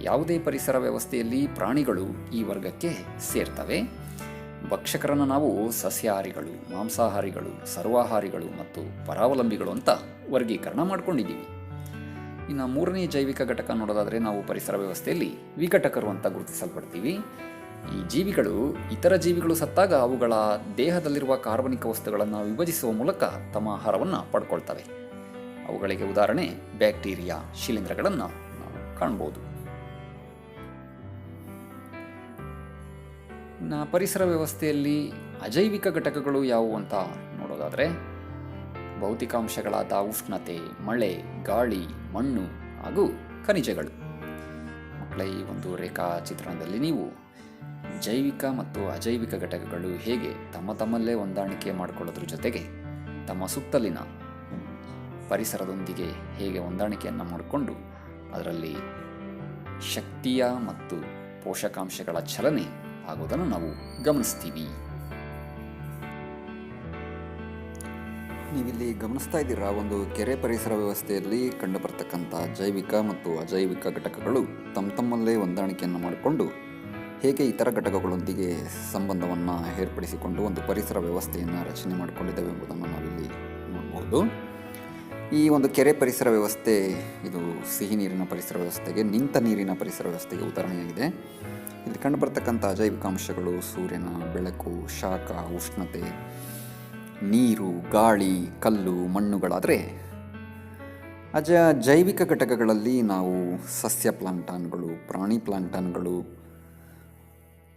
ಯಾವುದೇ ಪರಿಸರ ವ್ಯವಸ್ಥೆಯಲ್ಲಿ ಪ್ರಾಣಿಗಳು ಈ ವರ್ಗಕ್ಕೆ ಸೇರ್ತವೆ. ಭಕ್ಷಕರನ್ನು ನಾವು ಸಸ್ಯಾಹಾರಿಗಳು, ಮಾಂಸಾಹಾರಿಗಳು, ಸರ್ವಾಹಾರಿಗಳು ಮತ್ತು ಪರಾವಲಂಬಿಗಳು ಅಂತ ವರ್ಗೀಕರಣ ಮಾಡ್ಕೊಂಡಿದ್ದೀವಿ. ಇನ್ನು ಮೂರನೇ ಜೈವಿಕ ಘಟಕ ನೋಡೋದಾದರೆ ನಾವು ಪರಿಸರ ವ್ಯವಸ್ಥೆಯಲ್ಲಿ ವಿಘಟಕರು ಅಂತ ಗುರುತಿಸಲ್ಪಡ್ತೀವಿ. ಈ ಜೀವಿಗಳು ಇತರ ಜೀವಿಗಳು ಸತ್ತಾಗ ಅವುಗಳ ದೇಹದಲ್ಲಿರುವ ಕಾರ್ಬನಿಕ ವಸ್ತುಗಳನ್ನು ವಿಭಜಿಸುವ ಮೂಲಕ ತಮ್ಮ ಆಹಾರವನ್ನು ಪಡ್ಕೊಳ್ತವೆ. ಅವುಗಳಿಗೆ ಉದಾಹರಣೆ ಬ್ಯಾಕ್ಟೀರಿಯಾ, ಶಿಲೀಂಧ್ರಗಳನ್ನು ನಾವು ಕಾಣ್ಬೋದು. ಇನ್ನು ಪರಿಸರ ವ್ಯವಸ್ಥೆಯಲ್ಲಿ ಅಜೈವಿಕ ಘಟಕಗಳು ಯಾವುವು ಅಂತ ನೋಡೋದಾದರೆ ಭೌತಿಕಾಂಶಗಳಾದ ಉಷ್ಣತೆ, ಮಳೆ, ಗಾಳಿ, ಮಣ್ಣು ಹಾಗೂ ಖನಿಜಗಳು. ಮಕ್ಕಳ ಈ ಒಂದು ರೇಖಾಚಿತ್ರಣದಲ್ಲಿ ನೀವು ಜೈವಿಕ ಮತ್ತು ಅಜೈವಿಕ ಘಟಕಗಳು ಹೇಗೆ ತಮ್ಮಲ್ಲೇ ಹೊಂದಾಣಿಕೆ ಮಾಡಿಕೊಳ್ಳೋದ್ರ ಜೊತೆಗೆ ತಮ್ಮ ಸುತ್ತಲಿನ ಪರಿಸರದೊಂದಿಗೆ ಹೇಗೆ ಹೊಂದಾಣಿಕೆಯನ್ನು ಮಾಡಿಕೊಂಡು ಅದರಲ್ಲಿ ಶಕ್ತಿಯ ಮತ್ತು ಪೋಷಕಾಂಶಗಳ ಚಲನೆ ಆಗೋದನ್ನು ನಾವು ಗಮನಿಸ್ತೀವಿ. ನೀವಿಲ್ಲಿ ಗಮನಿಸ್ತಾ ಇದ್ದೀರಾ, ಒಂದು ಕೆರೆ ಪರಿಸರ ವ್ಯವಸ್ಥೆಯಲ್ಲಿ ಕಂಡುಬರ್ತಕ್ಕಂಥ ಜೈವಿಕ ಮತ್ತು ಅಜೈವಿಕ ಘಟಕಗಳು ತಮ್ಮಲ್ಲೇ ಹೊಂದಾಣಿಕೆಯನ್ನು ಮಾಡಿಕೊಂಡು ಹೇಗೆ ಇತರ ಘಟಕಗಳೊಂದಿಗೆ ಸಂಬಂಧವನ್ನು ಏರ್ಪಡಿಸಿಕೊಂಡು ಒಂದು ಪರಿಸರ ವ್ಯವಸ್ಥೆಯನ್ನು ರಚನೆ ಮಾಡಿಕೊಂಡಿದ್ದೇವೆ ಎಂಬುದನ್ನು ನಾವಿಲ್ಲಿ ನೋಡ್ಬೋದು. ಈ ಒಂದು ಕೆರೆ ಪರಿಸರ ವ್ಯವಸ್ಥೆ ಇದು ಸಿಹಿ ನೀರಿನ ಪರಿಸರ ವ್ಯವಸ್ಥೆಗೆ, ನಿಂತ ನೀರಿನ ಪರಿಸರ ವ್ಯವಸ್ಥೆಗೆ ಉದಾಹರಣೆಯಾಗಿದೆ. ಇಲ್ಲಿ ಕಂಡುಬರ್ತಕ್ಕಂಥ ಅಜೈವಿಕಾಂಶಗಳು ಸೂರ್ಯನ ಬೆಳಕು, ಶಾಖ, ಉಷ್ಣತೆ, ನೀರು, ಗಾಳಿ, ಕಲ್ಲು, ಮಣ್ಣುಗಳಾದರೆ ಜೈವಿಕ ಘಟಕಗಳಲ್ಲಿ ನಾವು ಸಸ್ಯ ಪ್ಲಾಂಕ್ಟಾನ್ಗಳು, ಪ್ರಾಣಿ ಪ್ಲಾಂಕ್ಟಾನ್ಗಳು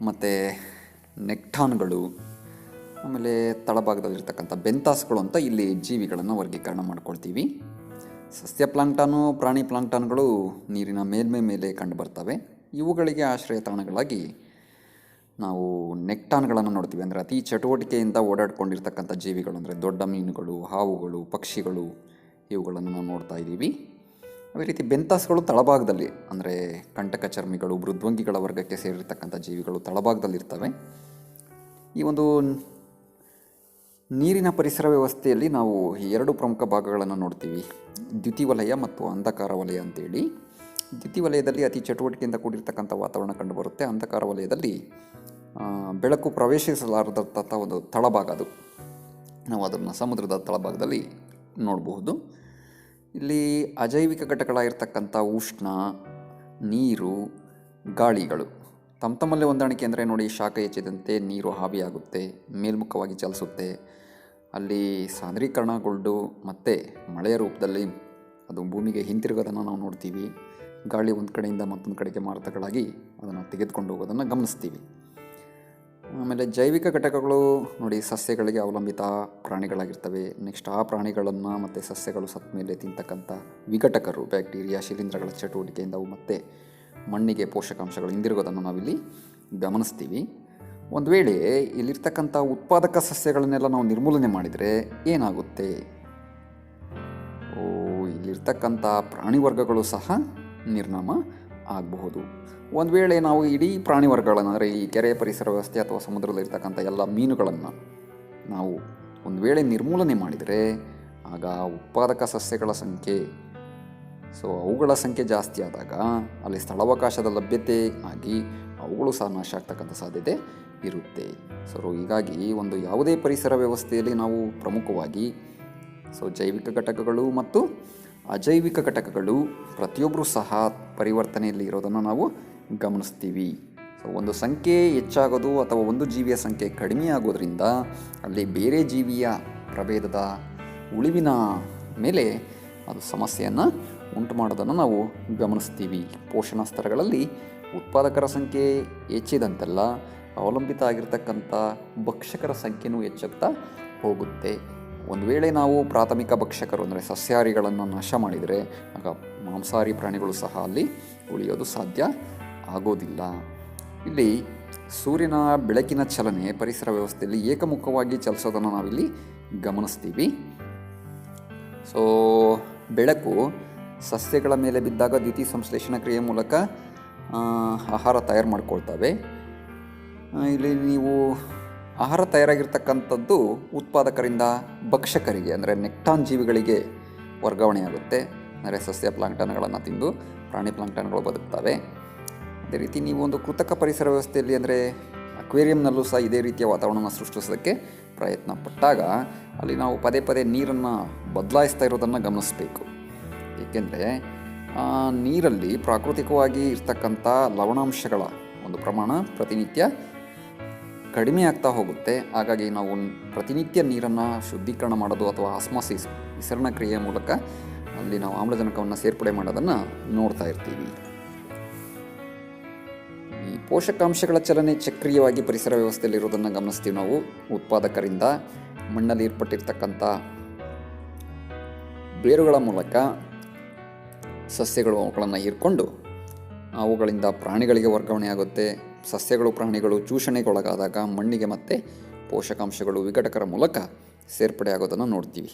ಮತ್ತು ನೆಕ್ಟಾನ್ಗಳು, ಆಮೇಲೆ ತಳಭಾಗದಲ್ಲಿರ್ತಕ್ಕಂಥ ಬೆಂತಾಸ್ಗಳು ಅಂತ ಇಲ್ಲಿ ಜೀವಿಗಳನ್ನು ವರ್ಗೀಕರಣ ಮಾಡ್ಕೊಳ್ತೀವಿ. ಸಸ್ಯ ಪ್ಲಾಂಕ್ಟಾನು, ಪ್ರಾಣಿ ಪ್ಲಾಂಕ್ಟಾನ್ಗಳು ನೀರಿನ ಮೇಲ್ಮೈ ಮೇಲೆ ಕಂಡುಬರ್ತವೆ. ಇವುಗಳಿಗೆ ಆಶ್ರಯ ತಾಣಗಳಾಗಿ ನಾವು ನೆಕ್ಟಾನ್ಗಳನ್ನು ನೋಡ್ತೀವಿ. ಅಂದರೆ ಅತಿ ಚಟುವಟಿಕೆಯಿಂದ ಓಡಾಡ್ಕೊಂಡಿರ್ತಕ್ಕಂಥ ಜೀವಿಗಳು, ಅಂದರೆ ದೊಡ್ಡ ಮೀನುಗಳು, ಹಾವುಗಳು, ಪಕ್ಷಿಗಳು, ಇವುಗಳನ್ನು ನಾವು ನೋಡ್ತಾ ಇದ್ದೀವಿ. ಅದೇ ರೀತಿ ಬೆಂತಾಸ್ಗಳು ತಳಭಾಗದಲ್ಲಿ, ಅಂದರೆ ಕಂಟಕ ಚರ್ಮಿಗಳು, ಮೃದ್ವಂಗಿಗಳ ವರ್ಗಕ್ಕೆ ಸೇರಿರ್ತಕ್ಕಂಥ ಜೀವಿಗಳು ತಳಭಾಗದಲ್ಲಿರ್ತವೆ. ಈ ಒಂದು ನೀರಿನ ಪರಿಸರ ವ್ಯವಸ್ಥೆಯಲ್ಲಿ ನಾವು ಎರಡು ಪ್ರಮುಖ ಭಾಗಗಳನ್ನು ನೋಡ್ತೀವಿ, ದ್ಯುತಿವಲಯ ಮತ್ತು ಅಂಧಕಾರ ವಲಯ ಅಂತೇಳಿ. ದ್ಯುತಿವಲಯದಲ್ಲಿ ಅತಿ ಚಟುವಟಿಕೆಯಿಂದ ಕೂಡಿರ್ತಕ್ಕಂಥ ವಾತಾವರಣ ಕಂಡುಬರುತ್ತೆ. ಅಂಧಕಾರ ವಲಯದಲ್ಲಿ ಬೆಳಕು ಪ್ರವೇಶಿಸಲಾರದಂಥ ಒಂದು ತಳಭಾಗ, ಅದು ನಾವು ಅದನ್ನು ಸಮುದ್ರದ ತಳಭಾಗದಲ್ಲಿ ನೋಡಬಹುದು. ಇಲ್ಲಿ ಅಜೈವಿಕ ಘಟಕಗಳಾಗಿರ್ತಕ್ಕಂಥ ಉಷ್ಣ, ನೀರು, ಗಾಳಿಗಳು ತಮ್ಮಲ್ಲೇ ಹೊಂದಾಣಿಕೆ. ಅಂದರೆ ನೋಡಿ, ಶಾಖ ಹೆಚ್ಚಿದಂತೆ ನೀರು ಆವಿಯಾಗುತ್ತೆ, ಮೇಲ್ಮುಖವಾಗಿ ಚಲಿಸುತ್ತೆ, ಅಲ್ಲಿ ಸಾಂದ್ರೀಕರಣಗೊಂಡು ಮತ್ತೆ ಮಳೆಯ ರೂಪದಲ್ಲಿ ಅದು ಭೂಮಿಗೆ ಹಿಂತಿರುಗೋದನ್ನು ನಾವು ನೋಡ್ತೀವಿ. ಗಾಳಿ ಒಂದು ಕಡೆಯಿಂದ ಮತ್ತೊಂದು ಕಡೆಗೆ ಮಾರುತಗಳಾಗಿ ಅದನ್ನು ತೆಗೆದುಕೊಂಡು ಹೋಗೋದನ್ನು ಗಮನಿಸ್ತೀವಿ. ಆಮೇಲೆ ಜೈವಿಕ ಘಟಕಗಳು ನೋಡಿ, ಸಸ್ಯಗಳಿಗೆ ಅವಲಂಬಿತ ಪ್ರಾಣಿಗಳಾಗಿರ್ತವೆ. ನೆಕ್ಸ್ಟ್ ಆ ಪ್ರಾಣಿಗಳನ್ನು ಮತ್ತು ಸಸ್ಯಗಳು ಸತ್ತ ಮೇಲೆ ತಿಂತಕ್ಕಂಥ ವಿಘಟಕರು, ಬ್ಯಾಕ್ಟೀರಿಯಾ, ಶಿಲೀಂಧ್ರಗಳ ಚಟುವಟಿಕೆಯಿಂದ ಅವು ಮತ್ತೆ ಮಣ್ಣಿಗೆ ಪೋಷಕಾಂಶಗಳು ಹಿಂದಿರುಗೋದನ್ನು ನಾವಿಲ್ಲಿ ಗಮನಿಸ್ತೀವಿ. ಒಂದು ವೇಳೆ ಇಲ್ಲಿರ್ತಕ್ಕಂಥ ಉತ್ಪಾದಕ ಸಸ್ಯಗಳನ್ನೆಲ್ಲ ನಾವು ನಿರ್ಮೂಲನೆ ಮಾಡಿದರೆ ಏನಾಗುತ್ತೆ? ಇಲ್ಲಿರ್ತಕ್ಕಂಥ ಪ್ರಾಣಿ ವರ್ಗಗಳು ಸಹ ನಿರ್ನಾಮ ಆಗಬಹುದು. ಒಂದು ವೇಳೆ ನಾವು ಇಡೀ ಪ್ರಾಣಿ ವರ್ಗಗಳನ್ನು, ಅಂದರೆ ಈ ಕೆರೆ ಪರಿಸರ ವ್ಯವಸ್ಥೆ ಅಥವಾ ಸಮುದ್ರದಲ್ಲಿರ್ತಕ್ಕಂಥ ಎಲ್ಲ ಮೀನುಗಳನ್ನು ನಾವು ಒಂದು ವೇಳೆ ನಿರ್ಮೂಲನೆ ಮಾಡಿದರೆ, ಆಗ ಉತ್ಪಾದಕ ಸಸ್ಯಗಳ ಸಂಖ್ಯೆ, ಅವುಗಳ ಸಂಖ್ಯೆ ಜಾಸ್ತಿ ಆದಾಗ ಅಲ್ಲಿ ಸ್ಥಳಾವಕಾಶದ ಲಭ್ಯತೆ ಆಗಿ ಅವುಗಳು ಸಹ ನಾಶ ಆಗ್ತಕ್ಕಂಥ ಸಾಧ್ಯತೆ ಇರುತ್ತೆ. ಹೀಗಾಗಿ ಒಂದು ಯಾವುದೇ ಪರಿಸರ ವ್ಯವಸ್ಥೆಯಲ್ಲಿ ನಾವು ಪ್ರಮುಖವಾಗಿ ಜೈವಿಕ ಘಟಕಗಳು ಮತ್ತು ಅಜೈವಿಕ ಘಟಕಗಳು ಪ್ರತಿಯೊಬ್ಬರೂ ಸಹ ಪರಿವರ್ತನೆಯಲ್ಲಿ ಇರೋದನ್ನು ನಾವು ಗಮನಿಸ್ತೀವಿ. ಒಂದು ಸಂಖ್ಯೆ ಹೆಚ್ಚಾಗೋದು ಅಥವಾ ಒಂದು ಜೀವಿಯ ಸಂಖ್ಯೆ ಕಡಿಮೆ ಆಗೋದ್ರಿಂದ ಅಲ್ಲಿ ಬೇರೆ ಜೀವಿಯ ಪ್ರಭೇದದ ಉಳಿವಿನ ಮೇಲೆ ಅದು ಸಮಸ್ಯೆಯನ್ನು ಉಂಟು ಮಾಡೋದನ್ನು ನಾವು ಗಮನಿಸ್ತೀವಿ. ಪೋಷಣಾ ಸ್ತರಗಳಲ್ಲಿ ಉತ್ಪಾದಕರ ಸಂಖ್ಯೆ ಹೆಚ್ಚಿದಂತೆಲ್ಲ ಅವಲಂಬಿತ ಆಗಿರ್ತಕ್ಕಂಥ ಭಕ್ಷಕರ ಸಂಖ್ಯೆಯೂ ಹೆಚ್ಚುತ್ತಾ ಹೋಗುತ್ತೆ. ಒಂದು ವೇಳೆ ನಾವು ಪ್ರಾಥಮಿಕ ಭಕ್ಷಕರು ಅಂದರೆ ಸಸ್ಯಾಹಾರಿಗಳನ್ನು ನಾಶ ಮಾಡಿದರೆ, ಆಗ ಮಾಂಸಾಹಾರಿ ಪ್ರಾಣಿಗಳು ಸಹ ಅಲ್ಲಿ ಉಳಿಯೋದು ಸಾಧ್ಯ ಆಗೋದಿಲ್ಲ. ಇಲ್ಲಿ ಸೂರ್ಯನ ಬೆಳಕಿನ ಚಲನೆ ಪರಿಸರ ವ್ಯವಸ್ಥೆಯಲ್ಲಿ ಏಕಮುಖವಾಗಿ ಚಲಿಸೋದನ್ನು ನಾವಿಲ್ಲಿ ಗಮನಿಸ್ತೀವಿ. ಬೆಳಕು ಸಸ್ಯಗಳ ಮೇಲೆ ಬಿದ್ದಾಗ ದ್ಯುತಿ ಸಂಶ್ಲೇಷಣಾ ಕ್ರಿಯೆ ಮೂಲಕ ಆಹಾರ ತಯಾರು ಮಾಡ್ಕೊಳ್ತವೆ. ಇಲ್ಲಿ ನೀವು ಆಹಾರ ತಯಾರಾಗಿರ್ತಕ್ಕಂಥದ್ದು ಉತ್ಪಾದಕರಿಂದ ಭಕ್ಷಕರಿಗೆ, ಅಂದರೆ ನೆಕ್ಟಾನ್ ಜೀವಿಗಳಿಗೆ ವರ್ಗಾವಣೆಯಾಗುತ್ತೆ. ಅಂದರೆ ಸಸ್ಯ ಪ್ಲಾಂಕ್ಟನ್ಗಳನ್ನು ತಿಂದು ಪ್ರಾಣಿ ಪ್ಲಾಂಕ್ಟನ್ಗಳು ಬದುಕ್ತವೆ. ಅದೇ ರೀತಿ ನೀವು ಒಂದು ಕೃತಕ ಪರಿಸರ ವ್ಯವಸ್ಥೆಯಲ್ಲಿ, ಅಂದರೆ ಅಕ್ವೇರಿಯಂನಲ್ಲೂ ಸಹ ಇದೇ ರೀತಿಯ ವಾತಾವರಣನ ಸೃಷ್ಟಿಸೋದಕ್ಕೆ ಪ್ರಯತ್ನ ಪಟ್ಟಾಗ ಅಲ್ಲಿ ನಾವು ಪದೇ ಪದೇ ನೀರನ್ನು ಬದಲಾಯಿಸ್ತಾ ಇರೋದನ್ನು ಗಮನಿಸಬೇಕು. ಏಕೆಂದರೆ ನೀರಲ್ಲಿ ಪ್ರಾಕೃತಿಕವಾಗಿ ಇರ್ತಕ್ಕಂಥ ಲವಣಾಂಶಗಳ ಒಂದು ಪ್ರಮಾಣ ಪ್ರತಿನಿತ್ಯ ಕಡಿಮೆ ಆಗ್ತಾ ಹೋಗುತ್ತೆ. ಹಾಗಾಗಿ ನಾವು ಪ್ರತಿನಿತ್ಯ ನೀರನ್ನು ಶುದ್ಧೀಕರಣ ಮಾಡೋದು ಅಥವಾ ಆಸ್ಮಾಸಿಸ್ ವಿಸರಣ ಕ್ರಿಯೆಯ ಮೂಲಕ ಅಲ್ಲಿ ನಾವು ಆಮ್ಲಜನಕವನ್ನು ಸೇರ್ಪಡೆ ಮಾಡೋದನ್ನು ನೋಡ್ತಾ ಇರ್ತೀವಿ. ಈ ಪೋಷಕಾಂಶಗಳ ಚಲನೆ ಚಕ್ರೀಯವಾಗಿ ಪರಿಸರ ವ್ಯವಸ್ಥೆಯಲ್ಲಿರೋದನ್ನು ಗಮನಿಸ್ತೀವಿ ನಾವು. ಉತ್ಪಾದಕರಿಂದ ಮಣ್ಣಲ್ಲಿ ಏರ್ಪಟ್ಟಿರ್ತಕ್ಕಂಥ ಬೇರುಗಳ ಮೂಲಕ ಸಸ್ಯಗಳು ಅವುಗಳನ್ನು ಹೀರ್ಕೊಂಡು ಅವುಗಳಿಂದ ಪ್ರಾಣಿಗಳಿಗೆ ವರ್ಗಾವಣೆ ಆಗುತ್ತೆ. ಸಸ್ಯಗಳು, ಪ್ರಾಣಿಗಳು ಚೂಷಣೆಗೊಳಗಾದಾಗ ಮಣ್ಣಿಗೆ ಮತ್ತು ಪೋಷಕಾಂಶಗಳು ವಿಘಟಕರ ಮೂಲಕ ಸೇರ್ಪಡೆ ಆಗೋದನ್ನು ನೋಡ್ತೀವಿ.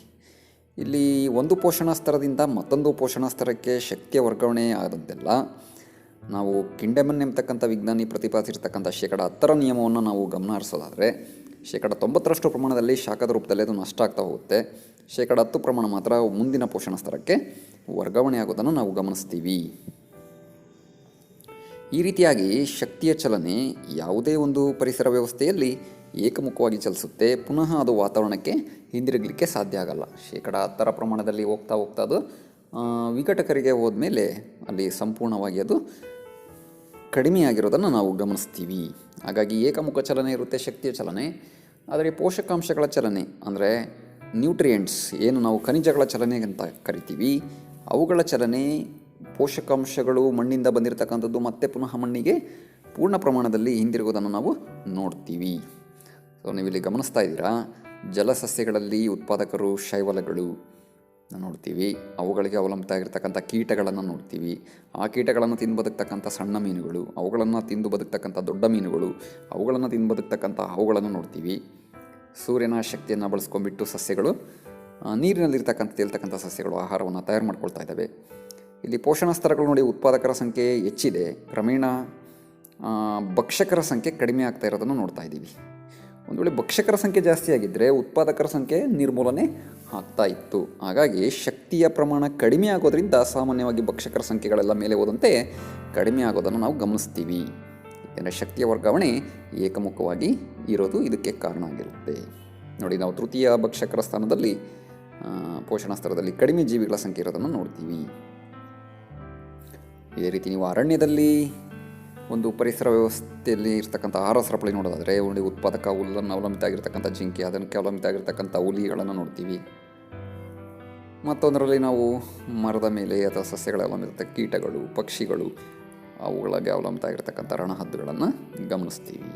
ಇಲ್ಲಿ ಒಂದು ಪೋಷಣಾ ಸ್ತರದಿಂದ ಮತ್ತೊಂದು ಪೋಷಣಾ ಸ್ತರಕ್ಕೆ ಶಕ್ತಿಯ ವರ್ಗಾವಣೆ ಆದಂತೆಲ್ಲ ನಾವು ಕಿಂಡೆಮನ್ ಎಂಬತಕ್ಕಂಥ ವಿಜ್ಞಾನಿ ಪ್ರತಿಪಾದಿಸಿರ್ತಕ್ಕಂಥ 10% ನಿಯಮವನ್ನು ನಾವು ಗಮನ ಹರಿಸೋದಾದರೆ 90% ಪ್ರಮಾಣದಲ್ಲಿ ಶಾಖದ ರೂಪದಲ್ಲಿ ಅದು ನಷ್ಟ ಆಗ್ತಾ ಹೋಗುತ್ತೆ. 10% ಪ್ರಮಾಣ ಮಾತ್ರ ಮುಂದಿನ ಪೋಷಣಾ ಸ್ತರಕ್ಕೆ ವರ್ಗಾವಣೆ ಆಗೋದನ್ನು ನಾವು ಗಮನಿಸ್ತೀವಿ. ಈ ರೀತಿಯಾಗಿ ಶಕ್ತಿಯ ಚಲನೆ ಯಾವುದೇ ಒಂದು ಪರಿಸರ ವ್ಯವಸ್ಥೆಯಲ್ಲಿ ಏಕಮುಖವಾಗಿ ಚಲಿಸುತ್ತೆ. ಪುನಃ ಅದು ವಾತಾವರಣಕ್ಕೆ ಹಿಂದಿರುಗಲಿಕ್ಕೆ ಸಾಧ್ಯ ಆಗಲ್ಲ. 10% ಪ್ರಮಾಣದಲ್ಲಿ ಹೋಗ್ತಾ ಹೋಗ್ತಾ ಅದು ವಿಘಟಕರಿಗೆ ಹೋದ್ಮೇಲೆ ಅಲ್ಲಿ ಸಂಪೂರ್ಣವಾಗಿ ಅದು ಕಡಿಮೆಯಾಗಿರೋದನ್ನು ನಾವು ಗಮನಿಸ್ತೀವಿ. ಹಾಗಾಗಿ ಏಕಮುಖ ಚಲನೆ ಇರುತ್ತೆ ಶಕ್ತಿಯ ಚಲನೆ. ಆದರೆ ಪೋಷಕಾಂಶಗಳ ಚಲನೆ ಅಂದರೆ ನ್ಯೂಟ್ರಿಯೆಂಟ್ಸ್ ಏನು ನಾವು ಖನಿಜಗಳ ಚಲನೆ ಅಂತ ಕರಿತೀವಿ, ಅವುಗಳ ಚಲನೆ, ಪೋಷಕಾಂಶಗಳು ಮಣ್ಣಿಂದ ಬಂದಿರತಕ್ಕಂಥದ್ದು ಮತ್ತೆ ಪುನಃ ಮಣ್ಣಿಗೆ ಪೂರ್ಣ ಪ್ರಮಾಣದಲ್ಲಿ ಹಿಂದಿರುಗೋದನ್ನು ನಾವು ನೋಡ್ತೀವಿ. ಸೊ ನೀವಿಲ್ಲಿ ಗಮನಿಸ್ತಾ ಇದ್ದೀರಾ, ಜಲಸಸ್ಯಗಳಲ್ಲಿ ಉತ್ಪಾದಕರು ಶೈವಲಗಳು ನೋಡ್ತೀವಿ. ಅವುಗಳಿಗೆ ಅವಲಂಬಿತ ಆಗಿರ್ತಕ್ಕಂಥ ಕೀಟಗಳನ್ನು ನೋಡ್ತೀವಿ. ಆ ಕೀಟಗಳನ್ನು ತಿಂದು ಬದುಕ್ತಕ್ಕಂಥ ಸಣ್ಣ ಮೀನುಗಳು, ಅವುಗಳನ್ನು ತಿಂದು ಬದುಕ್ತಕ್ಕಂಥ ದೊಡ್ಡ ಮೀನುಗಳು, ಅವುಗಳನ್ನು ತಿಂದು ಬದುಕ್ತಕ್ಕಂಥ ಅವುಗಳನ್ನು ನೋಡ್ತೀವಿ. ಸೂರ್ಯನ ಶಕ್ತಿಯನ್ನು ಬಳಸ್ಕೊಂಡ್ಬಿಟ್ಟು ಸಸ್ಯಗಳು, ನೀರಿನಲ್ಲಿರ್ತಕ್ಕಂಥ ತೇಲ್ತಕ್ಕಂಥ ಸಸ್ಯಗಳು ಆಹಾರವನ್ನು ತಯಾರು ಮಾಡ್ಕೊಳ್ತಾ ಇದ್ದಾವೆ. ಇಲ್ಲಿ ಪೋಷಣ ಸ್ತರಗಳು ನೋಡಿ, ಉತ್ಪಾದಕರ ಸಂಖ್ಯೆ ಹೆಚ್ಚಿದೆ, ಕ್ರಮೇಣ ಭಕ್ಷಕರ ಸಂಖ್ಯೆ ಕಡಿಮೆ ಆಗ್ತಾ ಇರೋದನ್ನು ನೋಡ್ತಾ ಇದ್ದೀವಿ. ಒಂದು ವೇಳೆ ಭಕ್ಷಕರ ಸಂಖ್ಯೆ ಜಾಸ್ತಿ ಆಗಿದ್ದರೆ ಉತ್ಪಾದಕರ ಸಂಖ್ಯೆ ನಿರ್ಮೂಲನೆ ಆಗ್ತಾ ಇತ್ತು. ಹಾಗಾಗಿ ಶಕ್ತಿಯ ಪ್ರಮಾಣ ಕಡಿಮೆ ಆಗೋದ್ರಿಂದ ಸಾಮಾನ್ಯವಾಗಿ ಭಕ್ಷಕರ ಸಂಖ್ಯೆಗಳೆಲ್ಲ ಮೇಲೆ ಹೋದಂತೆ ಕಡಿಮೆ ಆಗೋದನ್ನು ನಾವು ಗಮನಿಸ್ತೀವಿ. ಏಕೆಂದರೆ ಶಕ್ತಿಯ ವರ್ಗಾವಣೆ ಏಕಮುಖವಾಗಿ ಇರೋದು ಇದಕ್ಕೆ ಕಾರಣ ಆಗಿರುತ್ತೆ. ನೋಡಿ, ನಾವು ತೃತೀಯ ಭಕ್ಷಕರ ಸ್ಥಾನದಲ್ಲಿ ಪೋಷಣ ಸ್ತರದಲ್ಲಿ ಕಡಿಮೆ ಜೀವಿಗಳ ಸಂಖ್ಯೆ ಇರೋದನ್ನು ನೋಡ್ತೀವಿ. ಇದೇ ರೀತಿ ನೀವು ಅರಣ್ಯದಲ್ಲಿ ಒಂದು ಪರಿಸರ ವ್ಯವಸ್ಥೆಯಲ್ಲಿ ಇರ್ತಕ್ಕಂಥ ಆಹಾರ ಸರಪಳಿ ನೋಡೋದಾದರೆ, ಒಂದು ಉತ್ಪಾದಕ ಹುಲ್ಲನ್ನು ಅವಲಂಬಿತ ಆಗಿರ್ತಕ್ಕಂಥ ಜಿಂಕೆ, ಅದಕ್ಕೆ ಅವಲಂಬಿತ ಆಗಿರ್ತಕ್ಕಂಥ ಹುಲಿಗಳನ್ನು ನೋಡ್ತೀವಿ. ಮತ್ತೊಂದರಲ್ಲಿ ನಾವು ಮರದ ಮೇಲೆ ಅಥವಾ ಸಸ್ಯಗಳ ಅವಲಂಬಿತ ಕೀಟಗಳು, ಪಕ್ಷಿಗಳು, ಅವುಗಳಿಗೆ ಅವಲಂಬಿತ ಆಗಿರ್ತಕ್ಕಂಥ ರಣಹದ್ದುಗಳನ್ನು ಗಮನಿಸ್ತೀವಿ.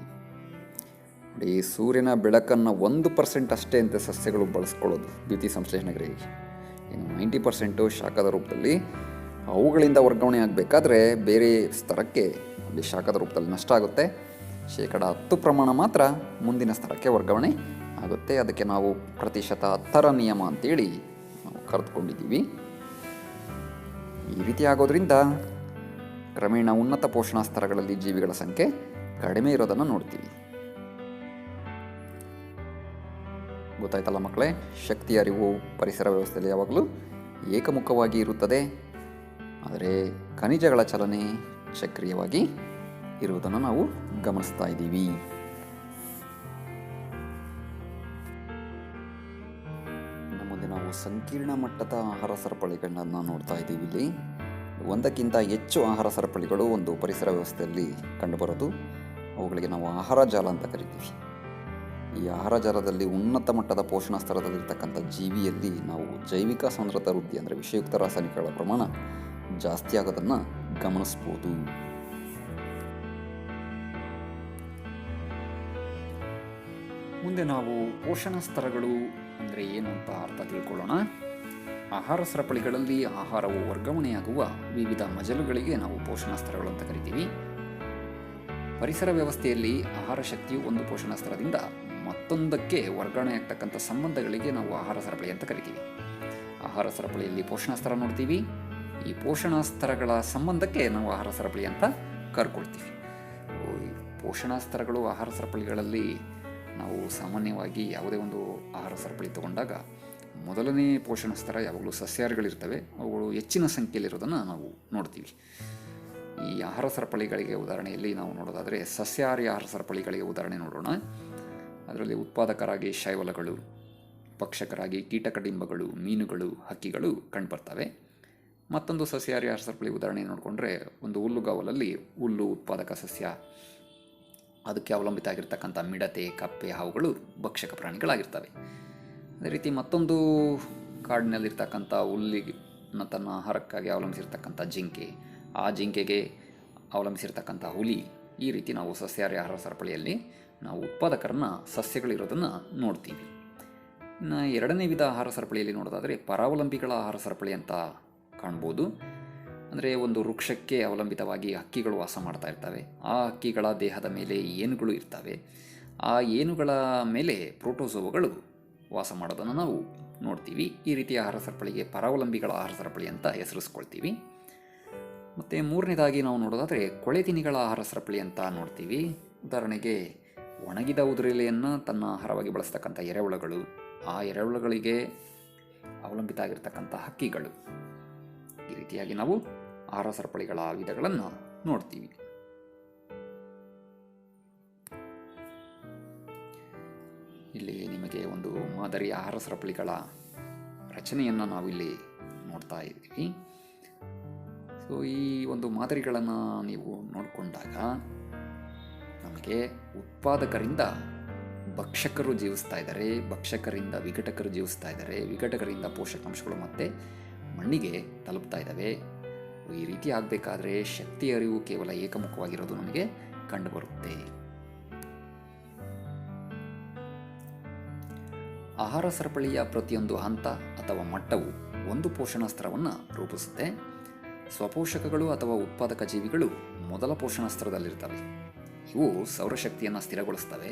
ನೋಡಿ, ಸೂರ್ಯನ ಬೆಳಕನ್ನು 1% ಅಷ್ಟೇ ಅಂತ ಸಸ್ಯಗಳು ಬಳಸ್ಕೊಳ್ಳೋದು ದ್ಯುತಿ ಸಂಶ್ಲೇಷಣೆಗಳಿಗೆ. ಇನ್ನು 90% ಶಾಖದ ರೂಪದಲ್ಲಿ ಅವುಗಳಿಂದ ವರ್ಗಾವಣೆ ಆಗಬೇಕಾದ್ರೆ ಬೇರೆ ಸ್ತರಕ್ಕೆ ಅಲ್ಲಿ ಶಾಖದ ರೂಪದಲ್ಲಿ ನಷ್ಟ ಆಗುತ್ತೆ. 10% ಪ್ರಮಾಣ ಮಾತ್ರ ಮುಂದಿನ ಸ್ತರಕ್ಕೆ ವರ್ಗಾವಣೆ ಆಗುತ್ತೆ. ಅದಕ್ಕೆ ನಾವು ಪ್ರತಿಶತ 10ರ ನಿಯಮ ಅಂತೇಳಿ ನಾವು ಕರೆದುಕೊಂಡಿದ್ದೀವಿ. ಈ ರೀತಿ ಆಗೋದ್ರಿಂದ ಕ್ರಮೇಣ ಉನ್ನತ ಪೋಷಣಾ ಸ್ತರಗಳಲ್ಲಿ ಜೀವಿಗಳ ಸಂಖ್ಯೆ ಕಡಿಮೆ ಇರೋದನ್ನು ನೋಡ್ತೀವಿ. ಗೊತ್ತಾಯ್ತಲ್ಲ ಮಕ್ಕಳೇ, ಶಕ್ತಿಯ ಅರಿವು ಪರಿಸರ ವ್ಯವಸ್ಥೆಯಲ್ಲಿ ಯಾವಾಗಲೂ ಏಕಮುಖವಾಗಿ ಇರುತ್ತದೆ. ಆದರೆ ಖನಿಜಗಳ ಚಲನೆ ಚಕ್ರೀಯವಾಗಿ ಇರುವುದನ್ನು ನಾವು ಗಮನಿಸ್ತಾ ಇದ್ದೀವಿ. ಇನ್ನು ಮುಂದೆ ನಾವು ಸಂಕೀರ್ಣ ಮಟ್ಟದ ಆಹಾರ ಸರಪಳಿಗಳನ್ನು ನೋಡ್ತಾ ಇದ್ದೀವಿ. ಇಲ್ಲಿ ಒಂದಕ್ಕಿಂತ ಹೆಚ್ಚು ಆಹಾರ ಸರಪಳಿಗಳು ಒಂದು ಪರಿಸರ ವ್ಯವಸ್ಥೆಯಲ್ಲಿ ಕಂಡುಬರೋದು. ಅವುಗಳಿಗೆ ನಾವು ಆಹಾರ ಜಾಲ ಅಂತ ಕರಿತೀವಿ. ಈ ಆಹಾರ ಜಾಲದಲ್ಲಿ ಉನ್ನತ ಮಟ್ಟದ ಪೋಷಣ ಸ್ತರದಲ್ಲಿರ್ತಕ್ಕಂಥ ಜೀವಿಯಲ್ಲಿ ನಾವು ಜೈವಿಕ ಸಾಂದ್ರತಾ ವೃದ್ಧಿ ಅಂದರೆ ವಿಷಯುಕ್ತ ರಾಸಾಯನಿಕಗಳ ಪ್ರಮಾಣ ಜಾಸ್ತಿ ಆಗೋದನ್ನು ಗಮನಿಸ್ಬೋದು. ಮುಂದೆ ನಾವು ಪೋಷಣ ಸ್ತರಗಳು ಅಂದರೆ ಏನು ಅಂತ ಅರ್ಥ ತಿಳ್ಕೊಳ್ಳೋಣ. ಆಹಾರ ಸರಪಳಿಗಳಲ್ಲಿ ಆಹಾರವು ವರ್ಗಾವಣೆಯಾಗುವ ವಿವಿಧ ಮಜಲುಗಳಿಗೆ ನಾವು ಪೋಷಣ ಸ್ತರಗಳು ಅಂತ ಕರಿತೀವಿ. ಪರಿಸರ ವ್ಯವಸ್ಥೆಯಲ್ಲಿ ಆಹಾರ ಶಕ್ತಿಯು ಒಂದು ಪೋಷಣ ಸ್ತರದಿಂದ ಮತ್ತೊಂದಕ್ಕೆ ವರ್ಗಾವಣೆಯಾಗ್ತಕ್ಕಂಥ ಸಂಬಂಧಗಳಿಗೆ ನಾವು ಆಹಾರ ಸರಪಳಿ ಅಂತ ಕರಿತೀವಿ. ಆಹಾರ ಸರಪಳಿಯಲ್ಲಿ ಪೋಷಣ ಸ್ತರ ನೋಡ್ತೀವಿ. ಈ ಪೋಷಣ ಸ್ತರಗಳ ಸಂಬಂಧಕ್ಕೆ ನಾವು ಆಹಾರ ಸರಪಳಿ ಅಂತ ಕರ್ಕೊಳ್ತೀವಿ. ಪೋಷಣ ಸ್ತರಗಳು ಆಹಾರ ಸರಪಳಿಗಳಲ್ಲಿ ನಾವು ಸಾಮಾನ್ಯವಾಗಿ ಯಾವುದೇ ಒಂದು ಆಹಾರ ಸರಪಳಿ ತಗೊಂಡಾಗ ಮೊದಲನೇ ಪೋಷಣ ಸ್ತರ ಯಾವಾಗಲೂ ಸಸ್ಯಾಹಾರಿಗಳಿರ್ತವೆ. ಅವುಗಳು ಹೆಚ್ಚಿನ ಸಂಖ್ಯೆಯಲ್ಲಿರೋದನ್ನು ನಾವು ನೋಡ್ತೀವಿ. ಈ ಆಹಾರ ಸರಪಳಿಗಳಿಗೆ ಉದಾಹರಣೆಯಲ್ಲಿ ನಾವು ನೋಡೋದಾದರೆ ಸಸ್ಯಾಹಾರಿ ಆಹಾರ ಸರಪಳಿಗಳಿಗೆ ಉದಾಹರಣೆ ನೋಡೋಣ. ಅದರಲ್ಲಿ ಉತ್ಪಾದಕರಾಗಿ ಶೈವಲಗಳು, ಭಕ್ಷಕರಾಗಿ ಕೀಟಕಡಿಂಬಗಳು, ಮೀನುಗಳು, ಹಕ್ಕಿಗಳು ಕಂಡುಬರ್ತವೆ. ಮತ್ತೊಂದು ಸಸ್ಯಾಹಾರಿ ಆಹಾರ ಸರಪಳಿ ಉದಾಹರಣೆ ನೋಡಿಕೊಂಡ್ರೆ ಒಂದು ಹುಲ್ಲುಗಾವಲಲ್ಲಿ ಹುಲ್ಲು ಉತ್ಪಾದಕ ಸಸ್ಯ, ಅದಕ್ಕೆ ಅವಲಂಬಿತ ಆಗಿರ್ತಕ್ಕಂಥ ಮಿಡತೆ, ಕಪ್ಪೆ, ಹಾವುಗಳು ಭಕ್ಷಕ ಪ್ರಾಣಿಗಳಾಗಿರ್ತವೆ. ಅದೇ ರೀತಿ ಮತ್ತೊಂದು ಕಾಡಿನಲ್ಲಿರ್ತಕ್ಕಂಥ ಹುಲ್ಲಿನ ತನ್ನ ಆಹಾರಕ್ಕಾಗಿ ಅವಲಂಬಿಸಿರ್ತಕ್ಕಂಥ ಜಿಂಕೆ, ಆ ಜಿಂಕೆಗೆ ಅವಲಂಬಿಸಿರ್ತಕ್ಕಂಥ ಹುಲಿ, ಈ ರೀತಿ ನಾವು ಸಸ್ಯಾಹಾರಿ ಆಹಾರ ಸರಪಳಿಯಲ್ಲಿ ನಾವು ಉತ್ಪಾದಕರನ್ನು ಸಸ್ಯಗಳಿರೋದನ್ನು ನೋಡ್ತೀವಿ. ಇನ್ನು ಎರಡನೇ ವಿಧ ಆಹಾರ ಸರಪಳಿಯಲ್ಲಿ ನೋಡೋದಾದರೆ ಪರಾವಲಂಬಿಗಳ ಆಹಾರ ಸರಪಳಿ ಅಂತ ಕಾಣ್ಬೋದು. ಅಂದರೆ ಒಂದು ವೃಕ್ಷಕ್ಕೆ ಅವಲಂಬಿತವಾಗಿ ಹಕ್ಕಿಗಳು ವಾಸ ಮಾಡ್ತಾ ಇರ್ತವೆ. ಆ ಹಕ್ಕಿಗಳ ದೇಹದ ಮೇಲೆ ಏನುಗಳು ಇರ್ತವೆ. ಆ ಏನುಗಳ ಮೇಲೆ ಪ್ರೋಟೋಸೋವಗಳು ವಾಸ ಮಾಡೋದನ್ನು ನಾವು ನೋಡ್ತೀವಿ. ಈ ರೀತಿಯ ಆಹಾರ ಸರಪಳಿಗೆ ಪರಾವಲಂಬಿಗಳ ಆಹಾರ ಸರಪಳಿ ಅಂತ ಹೆಸರಿಸ್ಕೊಳ್ತೀವಿ. ಮತ್ತು ಮೂರನೇದಾಗಿ ನಾವು ನೋಡೋದಾದರೆ ಕೊಳೆತಿನಿಗಳ ಆಹಾರ ಸರಪಳಿ ಅಂತ ನೋಡ್ತೀವಿ. ಉದಾಹರಣೆಗೆ ಒಣಗಿದ ಉದುರೆಲೆಯನ್ನು ತನ್ನ ಆಹಾರವಾಗಿ ಬಳಸ್ತಕ್ಕಂಥ ಎರೆಹುಳುಗಳು, ಆ ಎರೆಹುಳುಗಳಿಗೆ ಅವಲಂಬಿತ ಆಗಿರ್ತಕ್ಕಂಥ ಹಕ್ಕಿಗಳು, ಈ ರೀತಿಯಾಗಿ ನಾವು ಆಹಾರ ಸರಪಳಿಗಳ ವಿಧಗಳನ್ನು ನೋಡ್ತೀವಿ. ಇಲ್ಲಿ ನಿಮಗೆ ಒಂದು ಮಾದರಿ ಆಹಾರ ಸರಪಳಿಗಳ ರಚನೆಯನ್ನು ನಾವಿಲ್ಲಿ ನೋಡ್ತಾ ಇದ್ದೀವಿ. ಸೊ ಈ ಒಂದು ಮಾದರಿಗಳನ್ನು ನೀವು ನೋಡಿಕೊಂಡಾಗ ನಮಗೆ ಉತ್ಪಾದಕರಿಂದ ಭಕ್ಷಕರು ಜೀವಿಸ್ತಾ ಇದ್ದಾರೆ, ಭಕ್ಷಕರಿಂದ ವಿಘಟಕರು ಜೀವಿಸ್ತಾ ಇದ್ದಾರೆ, ವಿಘಟಕರಿಂದ ಪೋಷಕಾಂಶಗಳು ಮತ್ತೆ ಮಣ್ಣಿಗೆ ತಲುಪ್ತಾ ಇದ್ದಾವೆ. ಈ ರೀತಿ ಆಗಬೇಕಾದ್ರೆ ಶಕ್ತಿ ಅರಿವು ಕೇವಲ ಏಕಮುಖವಾಗಿರೋದು ನಮಗೆ ಕಂಡುಬರುತ್ತೆ. ಆಹಾರ ಸರಪಳಿಯ ಪ್ರತಿಯೊಂದು ಹಂತ ಅಥವಾ ಮಟ್ಟವು ಒಂದು ಪೋಷಣ ಸ್ತರವನ್ನು ರೂಪಿಸುತ್ತೆ. ಸ್ವಪೋಷಕಗಳು ಅಥವಾ ಉತ್ಪಾದಕ ಜೀವಿಗಳು ಮೊದಲ ಪೋಷಣ ಸ್ತರದಲ್ಲಿರ್ತವೆ. ಇವು ಸೌರಶಕ್ತಿಯನ್ನು ಸ್ಥಿರಗೊಳಿಸ್ತವೆ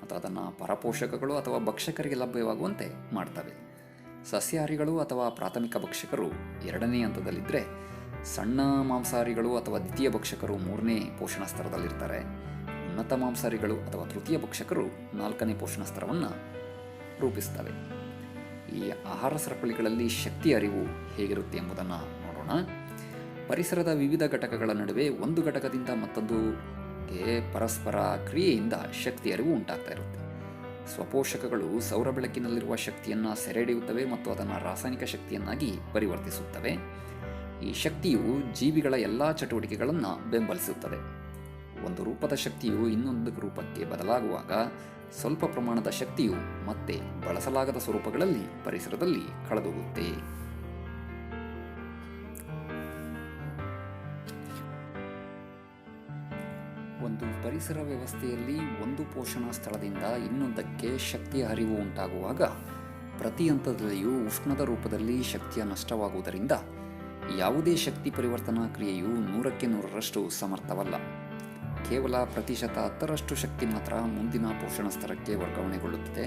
ಮತ್ತು ಅದನ್ನು ಪರಪೋಷಕಗಳು ಅಥವಾ ಭಕ್ಷಕರಿಗೆ ಲಭ್ಯವಾಗುವಂತೆ ಮಾಡ್ತವೆ. ಸಸ್ಯಾಹಾರಿಗಳು ಅಥವಾ ಪ್ರಾಥಮಿಕ ಭಕ್ಷಕರು ಎರಡನೇ ಹಂತದಲ್ಲಿದ್ದರೆ, ಸಣ್ಣ ಮಾಂಸಾಹಾರಿಗಳು ಅಥವಾ ದ್ವಿತೀಯ ಭಕ್ಷಕರು ಮೂರನೇ ಪೋಷಣ ಸ್ತರದಲ್ಲಿರ್ತಾರೆ. ಉನ್ನತ ಮಾಂಸಾಹಾರಿಗಳು ಅಥವಾ ತೃತೀಯ ಭಕ್ಷಕರು ನಾಲ್ಕನೇ ಪೋಷಣ ಸ್ತರವನ್ನು ರೂಪಿಸ್ತವೆ. ಈ ಆಹಾರ ಸರಪಳಿಗಳಲ್ಲಿ ಶಕ್ತಿ ಅರಿವು ಹೇಗಿರುತ್ತೆ ಎಂಬುದನ್ನು ನೋಡೋಣ. ಪರಿಸರದ ವಿವಿಧ ಘಟಕಗಳ ನಡುವೆ ಒಂದು ಘಟಕದಿಂದ ಮತ್ತೊಂದುಗೆ ಪರಸ್ಪರ ಕ್ರಿಯೆಯಿಂದ ಶಕ್ತಿ ಅರಿವು ಉಂಟಾಗ್ತಾ ಇರುತ್ತೆ. ಸ್ವಪೋಷಕಗಳು ಸೌರ ಬೆಳಕಿನಲ್ಲಿರುವ ಶಕ್ತಿಯನ್ನು ಸೆರೆಹಿಡಿಯುತ್ತವೆ ಮತ್ತು ಅದನ್ನು ರಾಸಾಯನಿಕ ಶಕ್ತಿಯನ್ನಾಗಿ ಪರಿವರ್ತಿಸುತ್ತವೆ. ಈ ಶಕ್ತಿಯು ಜೀವಿಗಳ ಎಲ್ಲ ಚಟುವಟಿಕೆಗಳನ್ನು ಬೆಂಬಲಿಸುತ್ತದೆ. ಒಂದು ರೂಪದ ಶಕ್ತಿಯು ಇನ್ನೊಂದು ರೂಪಕ್ಕೆ ಬದಲಾಗುವಾಗ ಸ್ವಲ್ಪ ಪ್ರಮಾಣದ ಶಕ್ತಿಯು ಮತ್ತೆ ಬಳಸಲಾಗದ ಸ್ವರೂಪಗಳಲ್ಲಿ ಪರಿಸರದಲ್ಲಿ ಕಳೆದೋಗುತ್ತೆ. ಒಂದು ಪರಿಸರ ವ್ಯವಸ್ಥೆಯಲ್ಲಿ ಒಂದು ಪೋಷಣಾ ಸ್ಥಳದಿಂದ ಇನ್ನೊಂದಕ್ಕೆ ಶಕ್ತಿಯ ಹರಿವು ಉಂಟಾಗುವಾಗ ಪ್ರತಿ ಹಂತದಲ್ಲಿಯೂ ಉಷ್ಣದ ರೂಪದಲ್ಲಿ ಶಕ್ತಿಯ ನಷ್ಟವಾಗುವುದರಿಂದ ಯಾವುದೇ ಶಕ್ತಿ ಪರಿವರ್ತನಾ ಕ್ರಿಯೆಯು 100% ಸಮರ್ಥವಲ್ಲ. ಕೇವಲ ಪ್ರತಿಶತ 10% ಶಕ್ತಿ ಮಾತ್ರ ಮುಂದಿನ ಪೋಷಣ ಸ್ತರಕ್ಕೆ ವರ್ಗಾವಣೆಗೊಳ್ಳುತ್ತದೆ.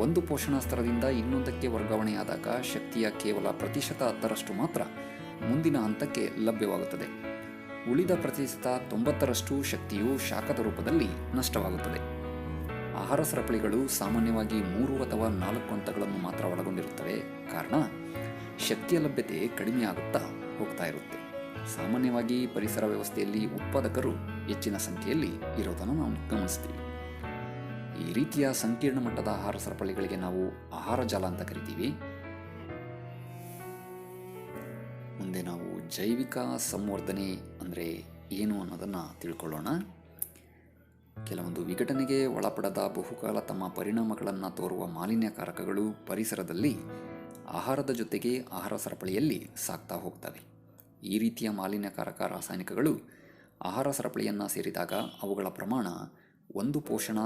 ಒಂದು ಪೋಷಣ ಸ್ತರದಿಂದ ಇನ್ನೊಂದಕ್ಕೆ ವರ್ಗಾವಣೆಯಾದಾಗ ಶಕ್ತಿಯ ಕೇವಲ ಪ್ರತಿಶತ 10% ಮಾತ್ರ ಮುಂದಿನ ಹಂತಕ್ಕೆ ಲಭ್ಯವಾಗುತ್ತದೆ. ಉಳಿದ ಪ್ರತಿಶತ 90% ಶಕ್ತಿಯು ಶಾಖದ ರೂಪದಲ್ಲಿ ನಷ್ಟವಾಗುತ್ತದೆ. ಆಹಾರ ಸರಪಳಿಗಳು ಸಾಮಾನ್ಯವಾಗಿ 3 ಅಥವಾ 4 ಹಂತಗಳನ್ನು ಮಾತ್ರ ಒಳಗೊಂಡಿರುತ್ತವೆ. ಕಾರಣ ಶಕ್ತಿಯ ಲಭ್ಯತೆ ಕಡಿಮೆಯಾಗುತ್ತಾ ಹೋಗ್ತಾ ಇರುತ್ತೆ. ಸಾಮಾನ್ಯವಾಗಿ ಪರಿಸರ ವ್ಯವಸ್ಥೆಯಲ್ಲಿ ಉತ್ಪಾದಕರು ಹೆಚ್ಚಿನ ಸಂಖ್ಯೆಯಲ್ಲಿ ಇರೋದನ್ನು ನಾವು ಗಮನಿಸ್ತೀವಿ. ಈ ರೀತಿಯ ಸಂಕೀರ್ಣ ಮಟ್ಟದ ಆಹಾರ ಸರಪಳಿಗಳಿಗೆ ನಾವು ಆಹಾರ ಜಾಲ ಅಂತ ಕರಿತೀವಿ. ಮುಂದೆ ನಾವು ಜೈವಿಕ ಸಂವರ್ಧನೆ ಅಂದರೆ ಏನು ಅನ್ನೋದನ್ನು ತಿಳ್ಕೊಳ್ಳೋಣ. ಕೆಲವೊಂದು ವಿಘಟನೆಗೆ ಒಳಪಡದ ಬಹುಕಾಲ ತಮ್ಮ ಪರಿಣಾಮಗಳನ್ನು ತೋರುವ ಮಾಲಿನ್ಯಕಾರಕಗಳು ಪರಿಸರದಲ್ಲಿ ಆಹಾರದ ಜೊತೆಗೆ ಆಹಾರ ಸರಪಳಿಯಲ್ಲಿ ಸಾಗ್ತಾ ಹೋಗ್ತವೆ. ಈ ರೀತಿಯ ಮಾಲಿನ್ಯಕಾರಕ ರಾಸಾಯನಿಕಗಳು ಆಹಾರ ಸರಪಳಿಯನ್ನು ಸೇರಿದಾಗ ಅವುಗಳ ಪ್ರಮಾಣ ಒಂದು ಪೋಷಣಾ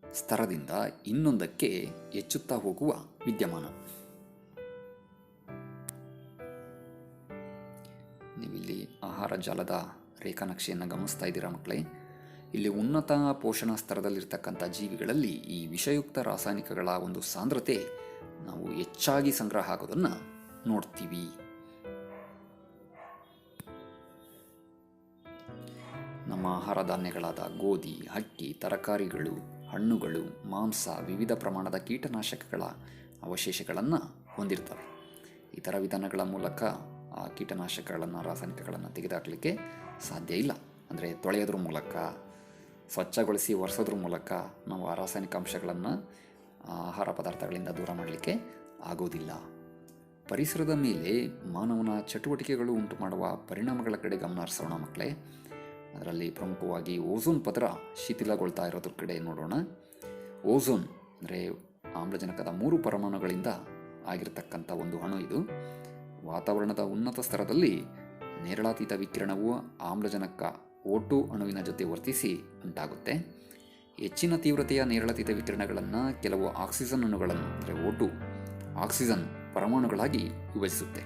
ಸ್ತರದಿಂದ ಇನ್ನೊಂದಕ್ಕೆ ಹೆಚ್ಚುತ್ತಾ ಹೋಗುವ ವಿದ್ಯಮಾನ. ನೀವಿಲ್ಲಿ ಆಹಾರ ಜಾಲದ ರೇಖಾನಕ್ಷೆಯನ್ನು ಗಮನಿಸ್ತಾ ಇದ್ದೀರಾ ಮಕ್ಕಳೇ. ಇಲ್ಲಿ ಉನ್ನತ ಪೋಷಣಾ ಸ್ತರದಲ್ಲಿರ್ತಕ್ಕಂಥ ಜೀವಿಗಳಲ್ಲಿ ಈ ವಿಷಯುಕ್ತ ರಾಸಾಯನಿಕಗಳ ಒಂದು ಸಾಂದ್ರತೆ ನಾವು ಹೆಚ್ಚಾಗಿ ಸಂಗ್ರಹ ಆಗೋದನ್ನು ನೋಡ್ತೀವಿ. ನಮ್ಮ ಆಹಾರ ಧಾನ್ಯಗಳಾದ ಗೋಧಿ, ಅಕ್ಕಿ, ತರಕಾರಿಗಳು, ಹಣ್ಣುಗಳು, ಮಾಂಸ ವಿವಿಧ ಪ್ರಮಾಣದ ಕೀಟನಾಶಕಗಳ ಅವಶೇಷಗಳನ್ನು ಹೊಂದಿರ್ತವೆ. ಇತರ ವಿಧಾನಗಳ ಮೂಲಕ ಆ ಕೀಟನಾಶಕಗಳನ್ನು, ರಾಸಾಯನಿಕಗಳನ್ನು ತೆಗೆದುಹಾಕಲಿಕ್ಕೆ ಸಾಧ್ಯ ಇಲ್ಲ. ಅಂದರೆ ತೊಳೆಯೋದ್ರ ಮೂಲಕ, ಸ್ವಚ್ಛಗೊಳಿಸಿ ಒರೆಸೋದ್ರ ಮೂಲಕ ನಾವು ಆ ರಾಸಾಯನಿಕ ಅಂಶಗಳನ್ನು ಆಹಾರ ಪದಾರ್ಥಗಳಿಂದ ದೂರ ಮಾಡಲಿಕ್ಕೆ ಆಗೋದಿಲ್ಲ. ಪರಿಸರದ ಮೇಲೆ ಮಾನವನ ಚಟುವಟಿಕೆಗಳು ಉಂಟು ಮಾಡುವ ಪರಿಣಾಮಗಳ ಕಡೆ ಗಮನ ಹರಿಸೋಣ ಮಕ್ಕಳೇ. ಅದರಲ್ಲಿ ಪ್ರಮುಖವಾಗಿ ಓಝೋನ್ ಪದರ ಶಿಥಿಲಗೊಳ್ತಾ ಇರೋದ್ರ ಕಡೆ ನೋಡೋಣ. ಓಝೋನ್ ಅಂದರೆ ಆಮ್ಲಜನಕದ 3 ಪರಮಾಣುಗಳಿಂದ ಆಗಿರತಕ್ಕಂಥ ಒಂದು ಅಣು. ಇದು ವಾತಾವರಣದ ಉನ್ನತ ಸ್ತರದಲ್ಲಿ ನೇರಳಾತೀತ ವಿಕಿರಣವು ಆಮ್ಲಜನಕ O2 ಅಣುವಿನ ಜೊತೆ ವರ್ತಿಸಿ ಉಂಟಾಗುತ್ತೆ. ಹೆಚ್ಚಿನ ತೀವ್ರತೆಯ ನೇರಳಾತೀತ ವಿಕಿರಣಗಳನ್ನು ಕೆಲವು ಆಕ್ಸಿಜನ್ ಅಣುಗಳನ್ನು ಅಂದರೆ O2 ಆಕ್ಸಿಜನ್ ಪರಮಾಣುಗಳಾಗಿ ವಿಭಜಿಸುತ್ತೆ.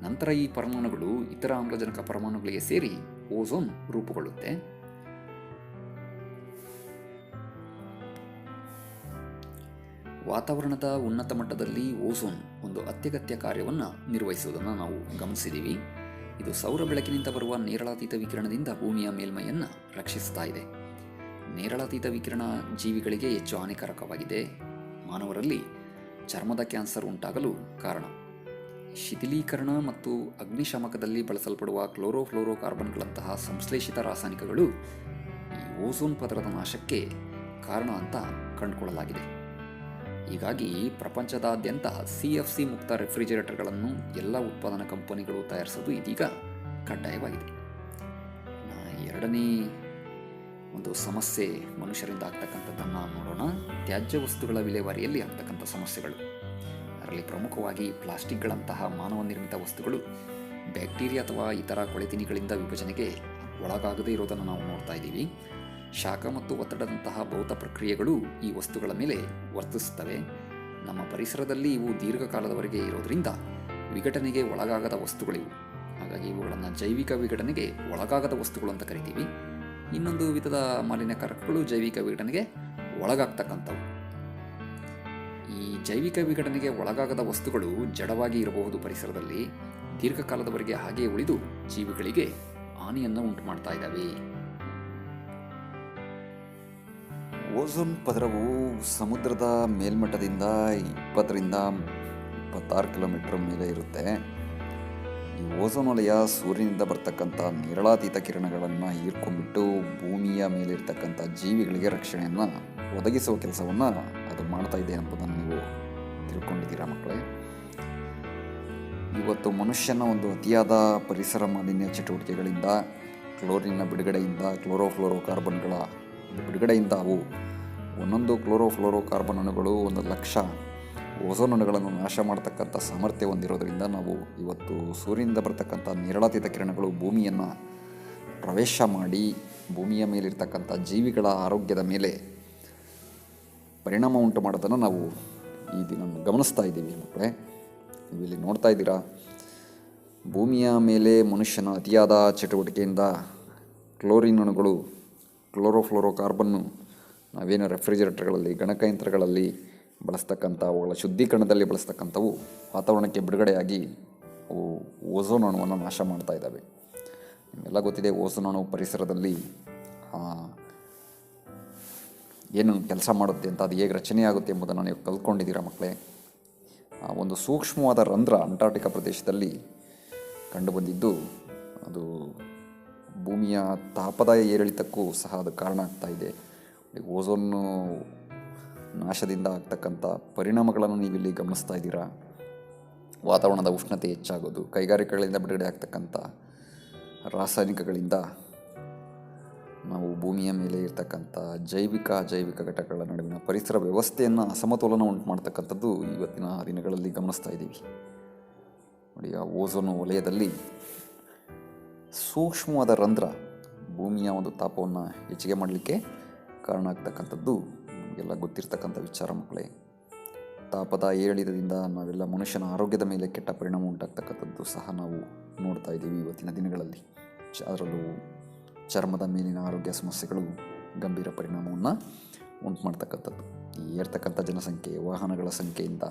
ನಂತರ ಈ ಪರಮಾಣುಗಳು ಇತರ ಆಮ್ಲಜನಕ ಪರಮಾಣುಗಳಿಗೆ ಸೇರಿ ಓಝೋನ್ ರೂಪುಗೊಳ್ಳುತ್ತೆ. ವಾತಾವರಣದ ಉನ್ನತ ಮಟ್ಟದಲ್ಲಿ ಓಝೋನ್ ಒಂದು ಅತ್ಯಗತ್ಯ ಕಾರ್ಯವನ್ನು ನಿರ್ವಹಿಸುವುದನ್ನು ನಾವು ಗಮನಿಸಿದ್ದೀವಿ. ಇದು ಸೌರ ಬೆಳಕಿನಿಂದ ಬರುವ ನೇರಳಾತೀತ ವಿಕಿರಣದಿಂದ ಭೂಮಿಯ ಮೇಲ್ಮೈಯನ್ನು ರಕ್ಷಿಸ್ತಾ ಇದೆ. ನೇರಳಾತೀತ ವಿಕಿರಣ ಜೀವಿಗಳಿಗೆ ಹೆಚ್ಚು ಹಾನಿಕಾರಕವಾಗಿದೆ. ಮಾನವರಲ್ಲಿ ಚರ್ಮದ ಕ್ಯಾನ್ಸರ್ ಉಂಟಾಗಲು ಕಾರಣ. ಶಿಥಿಲೀಕರಣ ಮತ್ತು ಅಗ್ನಿಶಾಮಕದಲ್ಲಿ ಬಳಸಲ್ಪಡುವ ಕ್ಲೋರೋಫ್ಲೋರೋಕಾರ್ಬನ್ಗಳಂತಹ ಸಂಶ್ಲೇಷಿತ ರಾಸಾಯನಿಕಗಳು ಈ ಓಝೋನ್ ಪದರದ ನಾಶಕ್ಕೆ ಕಾರಣ ಅಂತ ಕಂಡುಕೊಳ್ಳಲಾಗಿದೆ. ಹೀಗಾಗಿ ಪ್ರಪಂಚದಾದ್ಯಂತ CFC ಮುಕ್ತ ರೆಫ್ರಿಜರೇಟರ್ಗಳನ್ನು ಎಲ್ಲ ಉತ್ಪಾದನಾ ಕಂಪನಿಗಳು ತಯಾರಿಸೋದು ಇದೀಗ ಕಡ್ಡಾಯವಾಗಿದೆ. ಎರಡನೇ ಒಂದು ಸಮಸ್ಯೆ ಮನುಷ್ಯರಿಂದ ಆಗ್ತಕ್ಕಂಥದ್ದನ್ನು ನೋಡೋಣ. ತ್ಯಾಜ್ಯ ವಸ್ತುಗಳ ವಿಲೇವಾರಿಯಲ್ಲಿ ಆಗ್ತಕ್ಕಂಥ ಸಮಸ್ಯೆಗಳು. ಅದರಲ್ಲಿ ಪ್ರಮುಖವಾಗಿ ಪ್ಲಾಸ್ಟಿಕ್ಗಳಂತಹ ಮಾನವ ನಿರ್ಮಿತ ವಸ್ತುಗಳು ಬ್ಯಾಕ್ಟೀರಿಯಾ ಅಥವಾ ಇತರ ಕೊಳೆತಿನಿಗಳಿಂದ ವಿಭಜನೆಗೆ ಒಳಗಾಗದೇ ಇರೋದನ್ನು ನಾವು ನೋಡ್ತಾ ಇದ್ದೀವಿ. ಶಾಖ ಮತ್ತು ಒತ್ತಡದಂತಹ ಭೌತ ಪ್ರಕ್ರಿಯೆಗಳು ಈ ವಸ್ತುಗಳ ಮೇಲೆ ವರ್ತಿಸುತ್ತವೆ. ನಮ್ಮ ಪರಿಸರದಲ್ಲಿ ಇವು ದೀರ್ಘಕಾಲದವರೆಗೆ ಇರೋದರಿಂದ ವಿಘಟನೆಗೆ ಒಳಗಾಗದ ವಸ್ತುಗಳಿವು. ಹಾಗಾಗಿ ಇವುಗಳನ್ನು ಜೈವಿಕ ವಿಘಟನೆಗೆ ಒಳಗಾಗದ ವಸ್ತುಗಳು ಅಂತ ಕರಿತೀವಿ. ಇನ್ನೊಂದು ವಿಧದ ಮಾಲಿನ್ಯಕಾರಕಗಳು ಜೈವಿಕ ವಿಘಟನೆಗೆ ಒಳಗಾಗ್ತಕ್ಕಂಥವು. ಈ ಜೈವಿಕ ವಿಘಟನೆಗೆ ಒಳಗಾಗದ ವಸ್ತುಗಳು ಜಡವಾಗಿ ಇರಬಹುದು, ಪರಿಸರದಲ್ಲಿ ದೀರ್ಘಕಾಲದವರೆಗೆ ಹಾಗೆಯೇ ಉಳಿದು ಜೀವಿಗಳಿಗೆ ಹಾನಿಯನ್ನು ಉಂಟು ಮಾಡ್ತಾ ಇದ್ದಾವೆ. ಓಝೋನ್ ಪದರವು ಸಮುದ್ರದ ಮೇಲ್ಮಟ್ಟದಿಂದ 20ರಿಂದ 26 ಕಿಲೋಮೀಟರ್ ಮೇಲೆ ಇರುತ್ತೆ. ಈ ಓಝೋನ್ ವಲಯ ಸೂರ್ಯನಿಂದ ಬರ್ತಕ್ಕಂಥ ನೇರಳಾತೀತ ಕಿರಣಗಳನ್ನು ಹೀರ್ಕೊಂಡ್ಬಿಟ್ಟು ಭೂಮಿಯ ಮೇಲಿರ್ತಕ್ಕಂಥ ಜೀವಿಗಳಿಗೆ ರಕ್ಷಣೆಯನ್ನು ಒದಗಿಸುವ ಕೆಲಸವನ್ನು ಅದು ಮಾಡ್ತಾ ಇದೆ ಎಂಬುದನ್ನು ನೀವು ತಿಳ್ಕೊಂಡಿದ್ದೀರಾ ಮಕ್ಕಳೇ. ಇವತ್ತು ಮನುಷ್ಯನ ಒಂದು ಅತಿಯಾದ ಪರಿಸರ ಮಾಲಿನ್ಯ ಚಟುವಟಿಕೆಗಳಿಂದ, ಕ್ಲೋರಿನ್ನ ಬಿಡುಗಡೆಯಿಂದ, ಕ್ಲೋರೋಫ್ಲೋರೋಕಾರ್ಬನ್ಗಳ ಬಿಡುಗಡೆಯಿಂದ ಅವು ಒಂದೊಂದು ಕ್ಲೋರೋಫ್ಲೋರೋಕಾರ್ಬನ್ ಅಣುಗಳು 1,00,000 ಓಝೋನ್ ಅಣುಗಳನ್ನು ನಾಶ ಮಾಡತಕ್ಕಂಥ ಸಾಮರ್ಥ್ಯ ಹೊಂದಿರೋದರಿಂದ ನಾವು ಇವತ್ತು ಸೂರ್ಯನಿಂದ ಬರ್ತಕ್ಕಂಥ ನೇರಳಾತೀತ ಕಿರಣಗಳು ಭೂಮಿಯನ್ನು ಪ್ರವೇಶ ಮಾಡಿ ಭೂಮಿಯ ಮೇಲಿರ್ತಕ್ಕಂಥ ಜೀವಿಗಳ ಆರೋಗ್ಯದ ಮೇಲೆ ಪರಿಣಾಮ ಉಂಟು ಮಾಡೋದನ್ನು ನಾವು ಈ ದಿನ ಗಮನಿಸ್ತಾ ಇದ್ದೀವಿ ಮಕ್ಕಳೇ. ನೀವು ಇಲ್ಲಿ ನೋಡ್ತಾ ಇದ್ದೀರಾ, ಭೂಮಿಯ ಮೇಲೆ ಮನುಷ್ಯನ ಅತಿಯಾದ ಚಟುವಟಿಕೆಯಿಂದ ಕ್ಲೋರಿನ್ ಅಣುಗಳು, ಕ್ಲೋರೋಫ್ಲೋರೋಕಾರ್ಬನ್ನು ನಾವೇನು ರೆಫ್ರಿಜರೇಟರ್ಗಳಲ್ಲಿ, ಗಣಕಯಂತ್ರಗಳಲ್ಲಿ ಬಳಸ್ತಕ್ಕಂಥ, ಅವುಗಳ ಶುದ್ಧೀಕರಣದಲ್ಲಿ ಬಳಸ್ತಕ್ಕಂಥವು ವಾತಾವರಣಕ್ಕೆ ಬಿಡುಗಡೆಯಾಗಿ ಅವು ಓಝೋನ್ ಅಣುವನ್ನು ನಾಶ ಮಾಡ್ತಾ ಇದ್ದಾವೆ. ನಿಮಗೆಲ್ಲ ಗೊತ್ತಿದೆ, ಓಝೋನ್ ಅಣು ಪರಿಸರದಲ್ಲಿ ಏನು ಕೆಲಸ ಮಾಡುತ್ತೆ ಅಂತ, ಅದು ಹೇಗೆ ರಚನೆ ಆಗುತ್ತೆ ಎಂಬುದನ್ನು ನೀವು ಕಲ್ತ್ಕೊಂಡಿದ್ದೀರಾ ಮಕ್ಕಳೇ. ಒಂದು ಸೂಕ್ಷ್ಮವಾದ ರಂಧ್ರ ಅಂಟಾರ್ಟಿಕಾ ಪ್ರದೇಶದಲ್ಲಿ ಕಂಡುಬಂದಿದ್ದು ಅದು ಭೂಮಿಯ ತಾಪದ ಏರಿಳಿತಕ್ಕೂ ಸಹ ಅದು ಕಾರಣ ಆಗ್ತಾ ಇದೆ. ಓಝೋನ್ ನಾಶದಿಂದ ಆಗ್ತಕ್ಕಂಥ ಪರಿಣಾಮಗಳನ್ನು ನೀವಿಲ್ಲಿ ಗಮನಿಸ್ತಾ ಇದ್ದೀರಾ. ವಾತಾವರಣದ ಉಷ್ಣತೆ ಹೆಚ್ಚಾಗೋದು, ಕೈಗಾರಿಕೆಗಳಿಂದ ಬಿಡುಗಡೆ ಆಗ್ತಕ್ಕಂಥ ರಾಸಾಯನಿಕಗಳಿಂದ ನಾವು ಭೂಮಿಯ ಮೇಲೆ ಇರ್ತಕ್ಕಂಥ ಜೈವಿಕ ಘಟಕಗಳ ನಡುವಿನ ಪರಿಸರ ವ್ಯವಸ್ಥೆಯನ್ನು ಅಸಮತೋಲನ ಉಂಟು ಮಾಡ್ತಕ್ಕಂಥದ್ದು ಇವತ್ತಿನ ದಿನಗಳಲ್ಲಿ ಗಮನಿಸ್ತಾ ಇದ್ದೀವಿ. ನೋಡಿ, ಆ ಓಝೋನ್ ವಲಯದಲ್ಲಿ ಸೂಕ್ಷ್ಮವಾದ ರಂಧ್ರ ಭೂಮಿಯ ಒಂದು ತಾಪವನ್ನು ಹೆಚ್ಚಿಗೆ ಮಾಡಲಿಕ್ಕೆ ಕಾರಣ ಆಗ್ತಕ್ಕಂಥದ್ದು ನಮಗೆಲ್ಲ ಗೊತ್ತಿರ್ತಕ್ಕಂಥ ವಿಚಾರ ಮಕ್ಕಳೇ. ತಾಪದ ಏರಿಳಿತದಿಂದ ನಾವೆಲ್ಲ ಮನುಷ್ಯನ ಆರೋಗ್ಯದ ಮೇಲೆ ಕೆಟ್ಟ ಪರಿಣಾಮ ಉಂಟಾಗ್ತಕ್ಕಂಥದ್ದು ಸಹ ನಾವು ನೋಡ್ತಾ ಇದ್ದೀವಿ ಇವತ್ತಿನ ದಿನಗಳಲ್ಲಿ. ಅದರಲ್ಲೂ ಚರ್ಮದ ಮೇಲಿನ ಆರೋಗ್ಯ ಸಮಸ್ಯೆಗಳು ಗಂಭೀರ ಪರಿಣಾಮವನ್ನು ಉಂಟು ಮಾಡ್ತಕ್ಕಂಥದ್ದು. ಈ ಏರ್ತಕ್ಕಂಥ ಜನಸಂಖ್ಯೆ, ವಾಹನಗಳ ಸಂಖ್ಯೆಯಿಂದ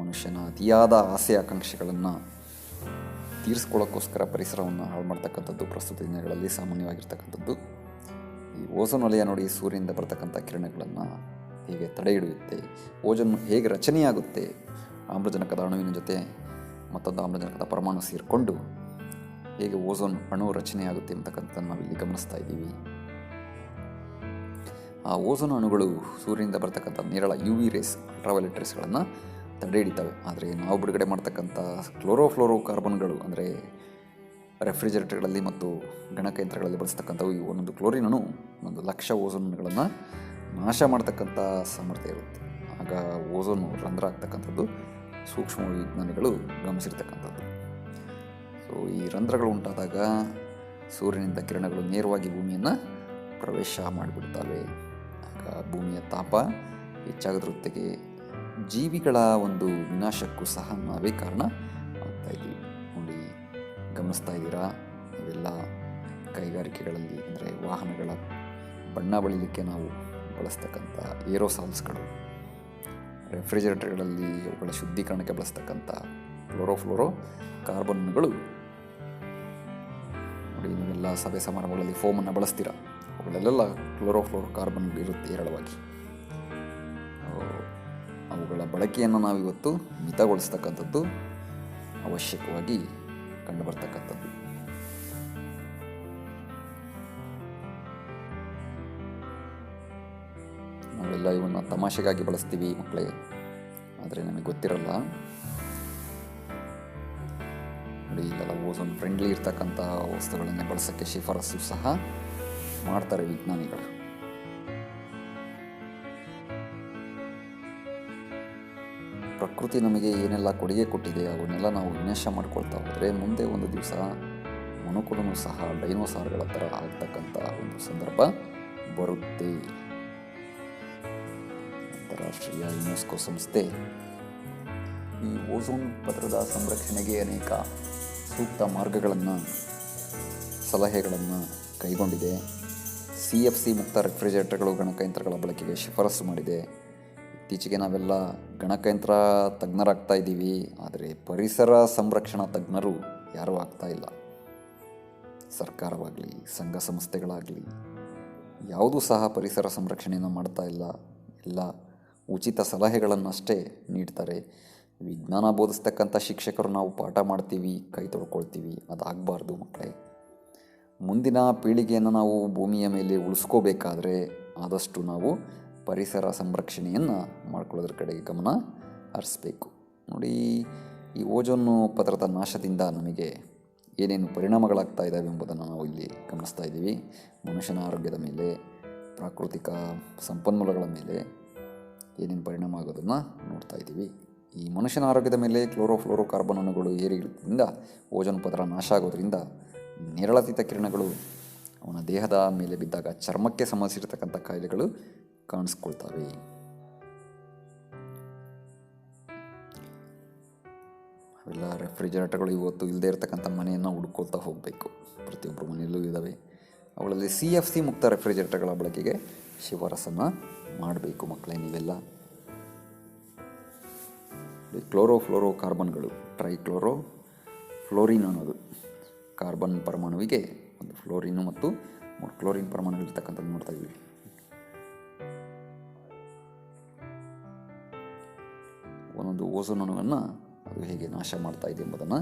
ಮನುಷ್ಯನ ಅತಿಯಾದ ಆಸೆ ಆಕಾಂಕ್ಷೆಗಳನ್ನು ತೀರಿಸ್ಕೊಳ್ಳೋಕ್ಕೋಸ್ಕರ ಪರಿಸರವನ್ನು ಹಾಳು ಮಾಡ್ತಕ್ಕಂಥದ್ದು ಪ್ರಸ್ತುತ ದಿನಗಳಲ್ಲಿ ಸಾಮಾನ್ಯವಾಗಿರ್ತಕ್ಕಂಥದ್ದು. ಈ ಓಝೋನ್ ವಲಯ ನೋಡಿ, ಸೂರ್ಯನಿಂದ ಬರ್ತಕ್ಕಂಥ ಕಿರಣಗಳನ್ನು ಹೇಗೆ ತಡೆ ಹಿಡಿಯುತ್ತೆ, ಓಝೋನ್ ಹೇಗೆ ರಚನೆಯಾಗುತ್ತೆ, ಆಮ್ಲಜನಕದ ಅಣುವಿನ ಜೊತೆ ಮತ್ತೊಂದು ಆಮ್ಲಜನಕದ ಪರಮಾಣು ಸೇರಿಕೊಂಡು ಹೇಗೆ ಓಝೋನ್ ಅಣು ರಚನೆಯಾಗುತ್ತೆ ಅಂತಕ್ಕಂಥದ್ದನ್ನು ನಾವಿಲ್ಲಿ ಗಮನಿಸ್ತಾ ಇದ್ದೀವಿ. ಆ ಓಝೋನ್ ಅಣುಗಳು ಸೂರ್ಯನಿಂದ ಬರ್ತಕ್ಕಂಥ ನೇರಳ UV ರೇಸ್, ಅಲ್ಟ್ರಾವೈಲೆಟ್ ರೇಸ್ಗಳನ್ನು ತಡೆ ಹಿಡಿತವೆ. ಆದರೆ ನಾವು ಬಿಡುಗಡೆ ಮಾಡ್ತಕ್ಕಂಥ ಕ್ಲೋರೋಫ್ಲೋರೋಕಾರ್ಬನ್ಗಳು, ಅಂದರೆ ರೆಫ್ರಿಜರೇಟರ್ಗಳಲ್ಲಿ ಮತ್ತು ಗಣಕಯಂತ್ರಗಳಲ್ಲಿ ಬಳಸ್ತಕ್ಕಂಥವು, ಈ ಒಂದೊಂದು ಕ್ಲೋರಿನ್ ಅಣು 1,00,000 ಓಝೋನ್ ಅಣುಗಳನ್ನು ನಾಶ ಮಾಡ್ತಕ್ಕಂಥ ಸಾಮರ್ಥ್ಯ ಇರುತ್ತೆ. ಆಗ ಓಝೋನ್ ರಂಧ್ರ ಆಗ್ತಕ್ಕಂಥದ್ದು ಸೂಕ್ಷ್ಮ ವಿಜ್ಞಾನಿಗಳು ಗಮನಿಸಿರ್ತಕ್ಕಂಥದ್ದು. ಸೊ ಈ ರಂಧ್ರಗಳು ಉಂಟಾದಾಗ ಸೂರ್ಯನಿಂದ ಕಿರಣಗಳು ನೇರವಾಗಿ ಭೂಮಿಯನ್ನು ಪ್ರವೇಶ ಮಾಡಿಬಿಡ್ತವೆ. ಆಗ ಭೂಮಿಯ ತಾಪ ಹೆಚ್ಚಾಗೋದ್ರ ಜೊತೆಗೆ ಜೀವಿಗಳ ಒಂದು ವಿನಾಶಕ್ಕೂ ಸಹ ನಾವೇ ಕಾರಣ ಆಗ್ತಾಯಿದ್ದೀವಿ. ನೋಡಿ, ಗಮನಿಸ್ತಾ ಇದ್ದೀರಾ, ಇವೆಲ್ಲ ಕೈಗಾರಿಕೆಗಳಲ್ಲಿ, ಅಂದರೆ ವಾಹನಗಳ ಬಣ್ಣ ಬಳಿಲಿಕ್ಕೆ ನಾವು ಬಳಸ್ತಕ್ಕಂಥ ಏರೋಸಾಲ್ಸ್ಗಳು, ರೆಫ್ರಿಜರೇಟರ್ಗಳಲ್ಲಿ ಅವುಗಳ ಶುದ್ಧೀಕರಣಕ್ಕೆ ಬಳಸ್ತಕ್ಕಂಥ ಕ್ಲೋರೋಫ್ಲೋರೋ ಕಾರ್ಬನ್ಗಳು. ನೋಡಿ, ನೀವೆಲ್ಲ ಸಭೆ ಸಮಾರಂಭಗಳಲ್ಲಿ ಫೋಮನ್ನು ಬಳಸ್ತೀರ, ಅವುಗಳಲ್ಲೆಲ್ಲ ಕ್ಲೋರೋಫ್ಲೋರೋ ಕಾರ್ಬನ್ಗಳು ಇರುತ್ತೆ ಹೇರಳವಾಗಿ. ಅವುಗಳ ಬಳಕೆಯನ್ನು ನಾವಿವತ್ತು ಮಿತಗೊಳಿಸ್ತಕ್ಕಂಥದ್ದು ಅವಶ್ಯಕವಾಗಿ ಕಂಡುಬರ್ತಕ್ಕಂಥದ್ದು. ನಾವೆಲ್ಲ ಇವನ್ನು ತಮಾಷೆಗಾಗಿ ಬಳಸ್ತೀವಿ ಮಕ್ಕಳೇ, ಆದರೆ ನಮಗೆ ಗೊತ್ತಿರಲ್ಲ. ನೋಡಿ, ಇಲ್ಲೆಲ್ಲ ಓಝೋನ್ ಫ್ರೆಂಡ್ಲಿ ಇರ್ತಕ್ಕಂಥ ವಸ್ತುಗಳನ್ನೇ ಬಳಸೋಕ್ಕೆ ಶಿಫಾರಸು ಸಹ ಮಾಡ್ತಾರೆ ವಿಜ್ಞಾನಿಗಳು. ಪ್ರಕೃತಿ ನಮಗೆ ಏನೆಲ್ಲ ಕೊಡುಗೆ ಕೊಟ್ಟಿದೆ ಅವನ್ನೆಲ್ಲ ನಾವು ವಿನಾಶ ಮಾಡ್ಕೊಳ್ತಾ ಹೋದರೆ ಮುಂದೆ ಒಂದು ದಿವಸ ಮನುಕುಲನೂ ಸಹ ಡೈನೋಸಾರ್ಗಳ ಥರ ಆಗ್ತಕ್ಕಂಥ ಒಂದು ಸಂದರ್ಭ ಬರುತ್ತೆ. ಅಂತಾರಾಷ್ಟ್ರೀಯ ಯುನೆಸ್ಕೋ ಸಂಸ್ಥೆ ಈ ಓಝೋನ್ ಪದರದ ಸಂರಕ್ಷಣೆಗೆ ಅನೇಕ ಸೂಕ್ತ ಮಾರ್ಗಗಳನ್ನು, ಸಲಹೆಗಳನ್ನು ಕೈಗೊಂಡಿದೆ. CFC ಮುಕ್ತ ರೆಫ್ರಿಜರೇಟರ್ಗಳು ಗಣಕಯಂತ್ರಗಳ ಬಳಕೆಗೆ ಶಿಫಾರಸು ಮಾಡಿದೆ. ಇತ್ತೀಚೆಗೆ ನಾವೆಲ್ಲ ಗಣಕಯಂತ್ರ ತಜ್ಞರಾಗ್ತಾ ಇದ್ದೀವಿ, ಆದರೆ ಪರಿಸರ ಸಂರಕ್ಷಣಾ ತಜ್ಞರು ಯಾರೂ ಆಗ್ತಾ ಇಲ್ಲ. ಸರ್ಕಾರವಾಗಲಿ ಸಂಘ ಸಂಸ್ಥೆಗಳಾಗಲಿ ಯಾವುದೂ ಸಹ ಪರಿಸರ ಸಂರಕ್ಷಣೆಯನ್ನು ಮಾಡ್ತಾ ಇಲ್ಲ. ಎಲ್ಲ ಉಚಿತ ಸಲಹೆಗಳನ್ನಷ್ಟೇ ನೀಡ್ತಾರೆ. ವಿಜ್ಞಾನ ಬೋಧಿಸ್ತಕ್ಕಂಥ ಶಿಕ್ಷಕರು ನಾವು ಪಾಠ ಮಾಡ್ತೀವಿ, ಕೈ ತೊಳ್ಕೊಳ್ತೀವಿ. ಅದಾಗಬಾರ್ದು ಮಕ್ಕಳೇ. ಮುಂದಿನ ಪೀಳಿಗೆಯನ್ನು ನಾವು ಭೂಮಿಯ ಮೇಲೆ ಉಳಿಸ್ಕೋಬೇಕಾದ್ರೆ ಆದಷ್ಟು ನಾವು ಪರಿಸರ ಸಂರಕ್ಷಣೆಯನ್ನು ಮಾಡ್ಕೊಳ್ಳೋದ್ರ ಕಡೆಗೆ ಗಮನ ಹರಿಸ್ಬೇಕು. ನೋಡಿ, ಈ ಓಜೋನ್ ಪದರದ ನಾಶದಿಂದ ನಮಗೆ ಏನೇನು ಪರಿಣಾಮಗಳಾಗ್ತಾ ಇದ್ದಾವೆ ಎಂಬುದನ್ನು ನಾವು ಇಲ್ಲಿ ಗಮನಿಸ್ತಾ ಇದ್ದೀವಿ. ಮನುಷ್ಯನ ಆರೋಗ್ಯದ ಮೇಲೆ, ಪ್ರಾಕೃತಿಕ ಸಂಪನ್ಮೂಲಗಳ ಮೇಲೆ ಏನೇನು ಪರಿಣಾಮ ಆಗೋದನ್ನು ನೋಡ್ತಾ ಇದ್ದೀವಿ. ಈ ಮನುಷ್ಯನ ಆರೋಗ್ಯದ ಮೇಲೆ ಕ್ಲೋರೋಫ್ಲೋರೋಕಾರ್ಬನ್ ಅಣುಗಳು ಏರಿಳಿದ್ರಿಂದ ಓಜೋನ್ ಪದರ ನಾಶ ಆಗೋದ್ರಿಂದ ನೇರಳಾತೀತ ಕಿರಣಗಳು ಅವನ ದೇಹದ ಮೇಲೆ ಬಿದ್ದಾಗ ಚರ್ಮಕ್ಕೆ ಸಂಬಂಧಿಸಿರ್ತಕ್ಕಂಥ ಕಾಯಿಲೆಗಳು ಕಾಣಿಸ್ಕೊಳ್ತವೆ. ಅವೆಲ್ಲ ರೆಫ್ರಿಜರೇಟರ್ಗಳು ಇವತ್ತು ಇಲ್ಲದೆ ಇರತಕ್ಕಂಥ ಮನೆಯನ್ನು ಹುಡ್ಕೊಳ್ತಾ ಹೋಗಬೇಕು. ಪ್ರತಿಯೊಬ್ಬರ ಮನೆಯಲ್ಲೂ ಇದ್ದಾವೆ. ಅವುಗಳಲ್ಲಿ CFC ಮುಕ್ತ ರೆಫ್ರಿಜರೇಟರ್ಗಳ ಬಳಕೆಗೆ ಶಿಫಾರಸನ್ನು ಮಾಡಬೇಕು ಮಕ್ಕಳೇ. ನೀವೆಲ್ಲ ಕ್ಲೋರೋಫ್ಲೋರೋಕಾರ್ಬನ್ಗಳು, ಟ್ರೈಕ್ಲೋರೋ ಫ್ಲೋರಿನ್ ಅನ್ನೋದು ಕಾರ್ಬನ್ ಪರಮಾಣುವಿಗೆ ಒಂದು ಫ್ಲೋರಿನು ಮತ್ತು 3 ಕ್ಲೋರಿನ್ ಪರಮಾಣುಗಳಿರ್ತಕ್ಕಂಥದ್ದು ನೋಡ್ತಾ ಇದ್ದೀವಿ. ಒಂದೊಂದು ಓಝೋನ್ ಅಣುವನ್ನು ಅದು ಹೇಗೆ ನಾಶ ಮಾಡ್ತಾ ಇದೆ ಎಂಬುದನ್ನು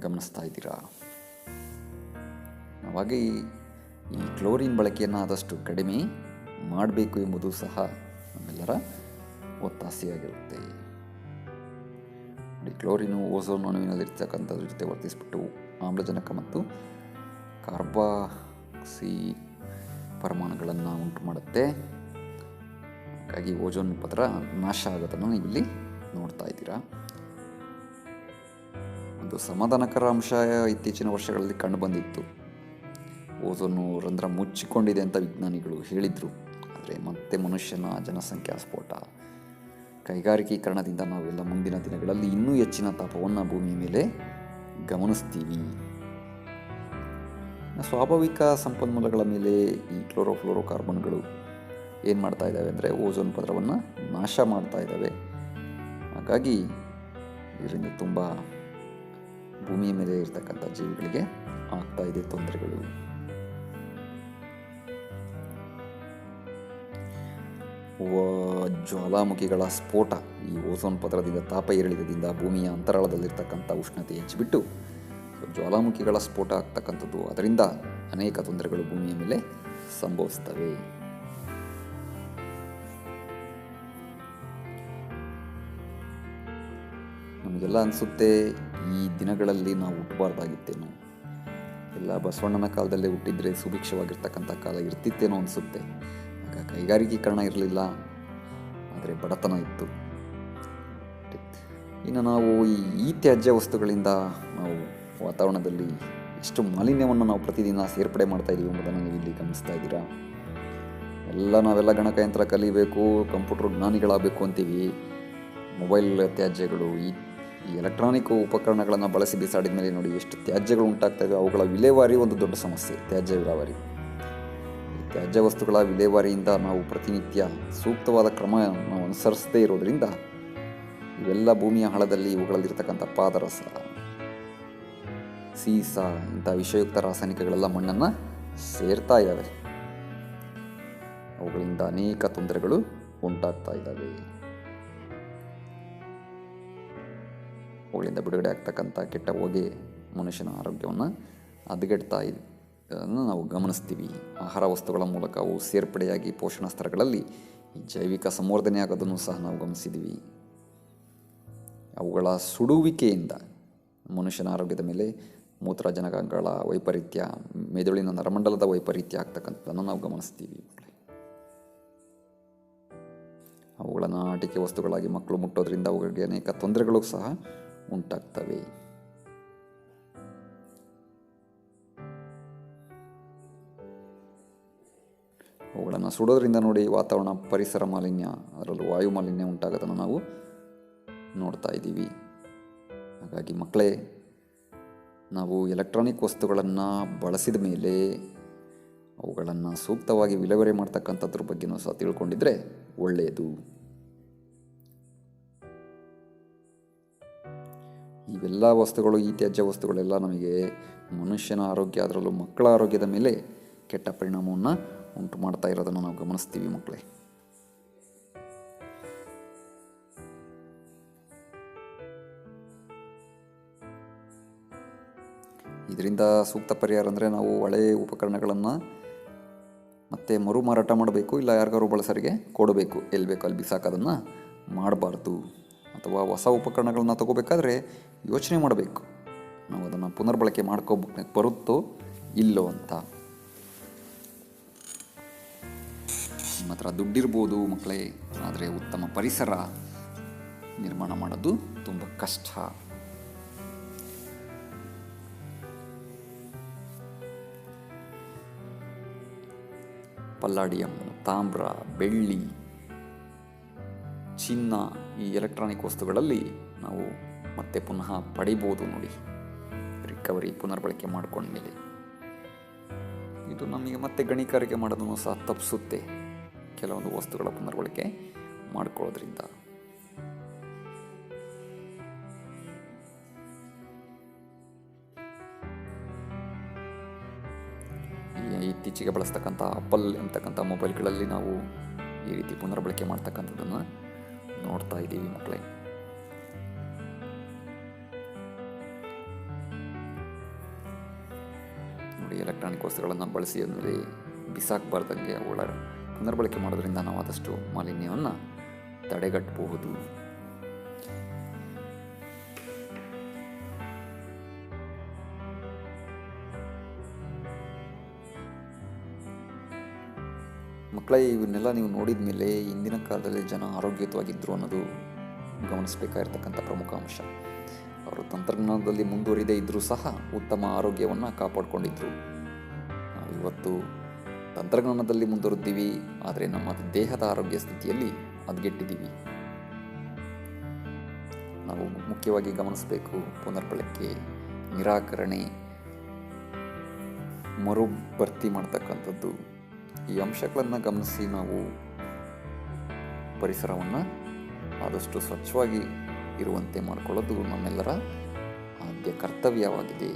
ಗಮನಿಸ್ತಾ ಇದ್ದೀರಾ. ಹಾಗಾಗಿ ಈ ಕ್ಲೋರಿನ್ ಬಳಕೆಯನ್ನು ಆದಷ್ಟು ಕಡಿಮೆ ಮಾಡಬೇಕು ಎಂಬುದು ಸಹ ನಮ್ಮೆಲ್ಲರ ಒತ್ತಾಸೆಯಾಗಿರುತ್ತೆ. ಕ್ಲೋರಿನು ಓಝೋನ್ ಅಣುವಿನಲ್ಲಿರ್ತಕ್ಕಂಥದ್ರ ಜೊತೆ ವರ್ತಿಸಿಬಿಟ್ಟು ಆಮ್ಲಜನಕ ಮತ್ತು ಕಾರ್ಬಾಕ್ಸಿ ಪರಮಾಣುಗಳನ್ನು ಉಂಟು ಮಾಡುತ್ತೆ. ಹಾಗಾಗಿ ಓಜೋನ್ ಪದರ ನಾಶ ಆಗೋದನ್ನು ನೀವು ಇಲ್ಲಿ ನೋಡ್ತಾ ಇದ್ದೀರಾ. ಒಂದು ಸಮಾಧಾನಕರ ಅಂಶ ಇತ್ತೀಚಿನ ವರ್ಷಗಳಲ್ಲಿ ಕಂಡುಬಂದಿತ್ತು. ಓಝೋನು ರಂಧ್ರ ಮುಚ್ಚಿಕೊಂಡಿದೆ ಅಂತ ವಿಜ್ಞಾನಿಗಳು ಹೇಳಿದರು. ಆದರೆ ಮತ್ತೆ ಮನುಷ್ಯನ ಜನಸಂಖ್ಯಾ ಸ್ಫೋಟ, ಕೈಗಾರಿಕೀಕರಣದಿಂದ ನಾವೆಲ್ಲ ಮುಂದಿನ ದಿನಗಳಲ್ಲಿ ಇನ್ನೂ ಹೆಚ್ಚಿನ ತಾಪವನ್ನು ಭೂಮಿಯ ಮೇಲೆ ಗಮನಿಸ್ತೀವಿ. ಸ್ವಾಭಾವಿಕ ಸಂಪನ್ಮೂಲಗಳ ಮೇಲೆ ಈ ಕ್ಲೋರೋಫ್ಲೋರೋಕಾರ್ಬನ್ಗಳು ಏನು ಮಾಡ್ತಾ ಇದ್ದಾವೆ ಅಂದರೆ ಓಝೋನ್ ಪದರವನ್ನು ನಾಶ ಮಾಡ್ತಾ ಇದ್ದಾವೆ. ಹಾಗಾಗಿ ಇದರಿಂದ ತುಂಬ ಭೂಮಿಯ ಮೇಲೆ ಇರತಕ್ಕಂಥ ಜೀವಿಗಳಿಗೆ ಆಗ್ತಾ ಇದೆ ತೊಂದರೆಗಳು. ಜ್ವಾಲಾಮುಖಿಗಳ ಸ್ಫೋಟ, ಈ ಓಝೋನ್ ಪದರದಿಂದ ತಾಪ ಏರಿಳಿತದಿಂದ ಭೂಮಿಯ ಅಂತರಾಳದಲ್ಲಿರ್ತಕ್ಕಂಥ ಉಷ್ಣತೆ ಹೆಚ್ಚಿಬಿಟ್ಟು ಜ್ವಾಲಾಮುಖಿಗಳ ಸ್ಫೋಟ ಆಗ್ತಕ್ಕಂಥದ್ದು, ಅದರಿಂದ ಅನೇಕ ತೊಂದರೆಗಳು ಭೂಮಿಯ ಮೇಲೆ ಸಂಭವಿಸ್ತವೆ. ನಮಗೆಲ್ಲ ಅನಿಸುತ್ತೆ ಈ ದಿನಗಳಲ್ಲಿ ನಾವು ಹುಟ್ಟಬಾರ್ದಾಗಿತ್ತೇನೋ, ಎಲ್ಲ ಬಸವಣ್ಣನ ಕಾಲದಲ್ಲೇ ಹುಟ್ಟಿದ್ರೆ ಸುಭಿಕ್ಷವಾಗಿರ್ತಕ್ಕಂಥ ಕಾಲ ಇರ್ತಿತ್ತೇನೋ ಅನಿಸುತ್ತೆ. ಆಗ ಕೈಗಾರಿಕೀಕರಣ ಇರಲಿಲ್ಲ, ಆದರೆ ಬಡತನ ಇತ್ತು. ಇನ್ನು ನಾವು ಈ ತ್ಯಾಜ್ಯ ವಸ್ತುಗಳಿಂದ ನಾವು ವಾತಾವರಣದಲ್ಲಿ ಎಷ್ಟು ಮಾಲಿನ್ಯವನ್ನು ನಾವು ಪ್ರತಿದಿನ ಸೇರ್ಪಡೆ ಮಾಡ್ತಾ ಇದ್ದೀವಿ ಎಂಬುದನ್ನು ನೀವು ಇಲ್ಲಿ ಗಮನಿಸ್ತಾ ಇದ್ದೀರಾ. ನಾವೆಲ್ಲ ಗಣಕಯಂತ್ರ ಕಲಿಬೇಕು, ಕಂಪ್ಯೂಟರ್ ಜ್ಞಾನಿಗಳಾಗಬೇಕು ಅಂತೀವಿ. ಮೊಬೈಲ್ ತ್ಯಾಜ್ಯಗಳು, ಈ ಎಲೆಕ್ಟ್ರಾನಿಕ್ ಉಪಕರಣಗಳನ್ನು ಬಳಸಿ ಬಿಸಾಡಿದ ಮೇಲೆ ನೋಡಿ ಎಷ್ಟು ತ್ಯಾಜ್ಯಗಳು ಉಂಟಾಗ್ತವೆ. ಅವುಗಳ ವಿಲೇವಾರಿ ಒಂದು ದೊಡ್ಡ ಸಮಸ್ಯೆ, ತ್ಯಾಜ್ಯ ವಿಲೇವಾರಿ. ಈ ತ್ಯಾಜ್ಯ ವಸ್ತುಗಳ ವಿಲೇವಾರಿಯಿಂದ ನಾವು ಪ್ರತಿನಿತ್ಯ ಸೂಕ್ತವಾದ ಕ್ರಮ ನಾವು ಅನುಸರಿಸದೇ ಇರೋದರಿಂದ ಇವೆಲ್ಲ ಭೂಮಿಯ ಆಳದಲ್ಲಿ ಇವುಗಳಲ್ಲಿರ್ತಕ್ಕಂಥ ಪಾದರಸ, ಸೀಸ, ಇಂಥ ವಿಷಯುಕ್ತ ರಾಸಾಯನಿಕಗಳೆಲ್ಲ ಮಣ್ಣನ್ನು ಸೇರ್ತಾ ಇದ್ದಾವೆ. ಅವುಗಳಿಂದ ಅನೇಕ ತೊಂದರೆಗಳು ಉಂಟಾಗ್ತಾ ಇದ್ದಾವೆ. ಅವುಗಳಿಂದ ಬಿಡುಗಡೆ ಆಗ್ತಕ್ಕಂಥ ಕೆಟ್ಟ ಹೊಗೆ ಮನುಷ್ಯನ ಆರೋಗ್ಯವನ್ನು ಹದಗೆಡ್ತಾ ಇದನ್ನು ನಾವು ಗಮನಿಸ್ತೀವಿ. ಆಹಾರ ವಸ್ತುಗಳ ಮೂಲಕ ಅವು ಸೇರ್ಪಡೆಯಾಗಿ ಪೋಷಣ ಸ್ತರಗಳಲ್ಲಿ ಈ ಜೈವಿಕ ಸಂವರ್ಧನೆ ಆಗೋದನ್ನು ಸಹ ನಾವು ಗಮನಿಸಿದ್ದೀವಿ. ಅವುಗಳ ಸುಡುವಿಕೆಯಿಂದ ಮನುಷ್ಯನ ಆರೋಗ್ಯದ ಮೇಲೆ ಮೂತ್ರಜನಕಗಳ ವೈಪರೀತ್ಯ, ಮೆದುಳಿನ ನರಮಂಡಲದ ವೈಪರೀತ್ಯ ಆಗ್ತಕ್ಕಂಥದ್ದನ್ನು ನಾವು ಗಮನಿಸ್ತೀವಿ. ಅವುಗಳನ್ನು ಆಟಿಕೆ ವಸ್ತುಗಳಾಗಿ ಮಕ್ಕಳು ಮುಟ್ಟೋದ್ರಿಂದ ಅವುಗಳಿಗೆ ಅನೇಕ ತೊಂದರೆಗಳು ಸಹ ಉಂಟಾಗ್ತವೆ. ಅವುಗಳನ್ನು ಸುಡೋದ್ರಿಂದ ನೋಡಿ ವಾತಾವರಣ, ಪರಿಸರ ಮಾಲಿನ್ಯ, ಅದರಲ್ಲೂ ವಾಯು ಮಾಲಿನ್ಯ ಉಂಟಾಗೋದನ್ನು ನಾವು ನೋಡ್ತಾ ಇದ್ದೀವಿ. ಹಾಗಾಗಿ ಮಕ್ಕಳೇ, ನಾವು ಎಲೆಕ್ಟ್ರಾನಿಕ್ ವಸ್ತುಗಳನ್ನು ಬಳಸಿದ ಮೇಲೆ ಅವುಗಳನ್ನು ಸೂಕ್ತವಾಗಿ ವಿಲೇವಾರಿ ಮಾಡ್ತಕ್ಕಂಥದ್ರ ಬಗ್ಗೆನೂ ಸಹ ತಿಳ್ಕೊಂಡಿದ್ರೆ ಒಳ್ಳೆಯದು. ಇವೆಲ್ಲ ವಸ್ತುಗಳು, ಈ ತ್ಯಾಜ್ಯ ವಸ್ತುಗಳೆಲ್ಲ ನಮಗೆ ಮನುಷ್ಯನ ಆರೋಗ್ಯ, ಅದರಲ್ಲೂ ಮಕ್ಕಳ ಆರೋಗ್ಯದ ಮೇಲೆ ಕೆಟ್ಟ ಪರಿಣಾಮವನ್ನು ಉಂಟು ಮಾಡ್ತಾ ಇರೋದನ್ನು ನಾವು ಗಮನಿಸ್ತೀವಿ ಮಕ್ಕಳೇ. ಇದರಿಂದ ಸೂಕ್ತ ಪರಿಹಾರ ಅಂದರೆ ನಾವು ಹಳೆಯ ಉಪಕರಣಗಳನ್ನು ಮತ್ತೆ ಮರು ಮಾರಾಟ ಮಾಡಬೇಕು, ಇಲ್ಲ ಯಾರಿಗಾರು ಬಳಸರಿಗೆ ಕೊಡಬೇಕು. ಎಲ್ಲಿ ಬೇಕೋ ಅಲ್ಲಿ ಬಿಸಾಕೋದನ್ನು ಮಾಡಬಾರ್ದು. ಅಥವಾ ಹೊಸ ಉಪಕರಣಗಳನ್ನ ತಗೋಬೇಕಾದ್ರೆ ಯೋಚನೆ ಮಾಡಬೇಕು, ನಾವು ಅದನ್ನು ಪುನರ್ಬಳಕೆ ಮಾಡ್ಕೋಬೇಕು ಬರುತ್ತೋ ಇಲ್ಲೋ ಅಂತ. ನಿಮ್ಮ ಹತ್ರ ದುಡ್ಡಿರ್ಬೋದು ಮಕ್ಕಳೇ, ಆದರೆ ಉತ್ತಮ ಪರಿಸರ ನಿರ್ಮಾಣ ಮಾಡೋದು ತುಂಬ ಕಷ್ಟ. ಪಲ್ಲಾಡಿಯಂ, ತಾಮ್ರ, ಬೆಳ್ಳಿ, ಚಿನ್ನ, ಈ ಎಲೆಕ್ಟ್ರಾನಿಕ್ ವಸ್ತುಗಳಲ್ಲಿ ನಾವು ಮತ್ತೆ ಪುನಃ ಪಡಿಬೋದು ನೋಡಿ, ರಿಕವರಿ, ಪುನರ್ಬಳಕೆ ಮಾಡ್ಕೊಂಡ್ಮೇಲೆ. ಇದು ನಮಗೆ ಮತ್ತೆ ಗಣಿಗಾರಿಕೆ ಮಾಡೋದನ್ನು ಸಹ ತಪ್ಪಿಸುತ್ತೆ, ಕೆಲವೊಂದು ವಸ್ತುಗಳ ಪುನರ್ಬಳಕೆ ಮಾಡ್ಕೊಳ್ಳೋದ್ರಿಂದ. ಇತ್ತೀಚೆಗೆ ಬಳಸ್ತಕ್ಕಂಥ ಆಪಲ್ ಎಂತಕ್ಕಂಥ ಮೊಬೈಲ್ಗಳಲ್ಲಿ ನಾವು ಈ ರೀತಿ ಪುನರ್ಬಳಕೆ ಮಾಡ್ತಕ್ಕಂಥದ್ದನ್ನು ನೋಡ್ತಾ ಇದ್ದೀವಿ ಮಕ್ಕಳೇ. ನೋಡಿ, ಎಲೆಕ್ಟ್ರಾನಿಕ್ ವಸ್ತುಗಳನ್ನು ಬಳಸಿ ಆದಮೇಲೆ ಬಿಸಾಕಬಾರ್ದಂಗೆ ಅವುಗಳ ಪುನರ್ಬಳಕೆ ಮಾಡೋದ್ರಿಂದ ನಾವು ಆದಷ್ಟು ಮಾಲಿನ್ಯವನ್ನು ತಡೆಗಟ್ಟಬಹುದು. ಮಕ್ಕಳೇ, ಇವನ್ನೆಲ್ಲ ನೀವು ನೋಡಿದ ಮೇಲೆ ಇಂದಿನ ಕಾಲದಲ್ಲಿ ಜನ ಆರೋಗ್ಯಯುತವಾಗಿದ್ದರು ಅನ್ನೋದು ಗಮನಿಸಬೇಕಾಗಿರ್ತಕ್ಕಂಥ ಪ್ರಮುಖ ಅಂಶ. ಅವರು ತಂತ್ರಜ್ಞಾನದಲ್ಲಿ ಮುಂದುವರಿದೇ ಇದ್ದರೂ ಸಹ ಉತ್ತಮ ಆರೋಗ್ಯವನ್ನು ಕಾಪಾಡಿಕೊಂಡಿದ್ರು. ನಾವು ಇವತ್ತು ತಂತ್ರಜ್ಞಾನದಲ್ಲಿ ಮುಂದುವರಿದ್ದೀವಿ, ಆದರೆ ನಮ್ಮ ದೇಹದ ಆರೋಗ್ಯ ಸ್ಥಿತಿಯಲ್ಲಿ ಹದಗೆಟ್ಟಿದ್ದೀವಿ. ನಾವು ಮುಖ್ಯವಾಗಿ ಗಮನಿಸಬೇಕು, ಪುನರ್ಬಳಕೆ, ನಿರಾಕರಣೆ, ಮರು ಭರ್ತಿ ಮಾಡ್ತಕ್ಕಂಥದ್ದು, ಈ ಅಂಶಗಳನ್ನು ಗಮನಿಸಿ ನಾವು ಪರಿಸರವನ್ನು ಆದಷ್ಟು ಸ್ವಚ್ಛವಾಗಿ ಇರುವಂತೆ ಮಾಡಿಕೊಳ್ಳೋದು ನಮ್ಮೆಲ್ಲರ ಆದ್ಯ ಕರ್ತವ್ಯವಾಗಿದೆ.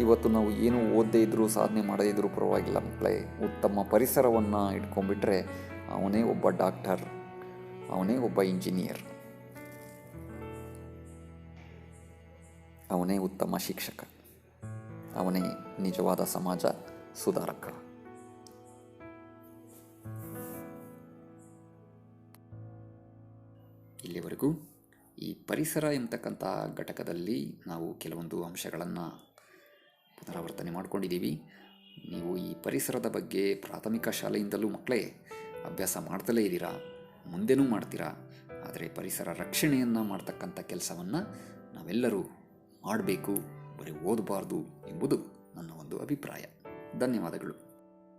ಇವತ್ತು ನಾವು ಏನು ಓದದೇ ಇದ್ದರೂ, ಸಾಧನೆ ಮಾಡದೇ ಇದ್ದರೂ ಪರವಾಗಿಲ್ಲ ಮಕ್ಕಳೇ, ಉತ್ತಮ ಪರಿಸರವನ್ನು ಇಟ್ಕೊಂಡ್ಬಿಟ್ರೆ ಅವನೇ ಒಬ್ಬ ಡಾಕ್ಟರ್, ಅವನೇ ಒಬ್ಬ ಇಂಜಿನಿಯರ್, ಅವನೇ ಉತ್ತಮ ಶಿಕ್ಷಕ, ಅವನೇ ನಿಜವಾದ ಸಮಾಜ ಸುಧಾರಕ. ಇಲ್ಲಿವರೆಗೂ ಈ ಪರಿಸರ ಎಂಬತಕ್ಕಂಥ ಘಟಕದಲ್ಲಿ ನಾವು ಕೆಲವೊಂದು ಅಂಶಗಳನ್ನು ಪುನರಾವರ್ತನೆ ಮಾಡ್ಕೊಂಡಿದ್ದೀವಿ. ನೀವು ಈ ಪರಿಸರದ ಬಗ್ಗೆ ಪ್ರಾಥಮಿಕ ಶಾಲೆಯಿಂದಲೂ ಮಕ್ಕಳೇ ಅಭ್ಯಾಸ ಮಾಡ್ತಲೇ ಇದ್ದೀರಾ, ಮುಂದೆನೂ ಮಾಡ್ತೀರಾ. ಆದರೆ ಪರಿಸರ ರಕ್ಷಣೆಯನ್ನು ಮಾಡ್ತಕ್ಕಂಥ ಕೆಲಸವನ್ನು ನಾವೆಲ್ಲರೂ ಮಾಡಬೇಕು, ಬರೀ ಓದಬಾರ್ದು ಎಂಬುದು ನನ್ನ ಒಂದು ಅಭಿಪ್ರಾಯ. ಧನ್ಯವಾದಗಳು.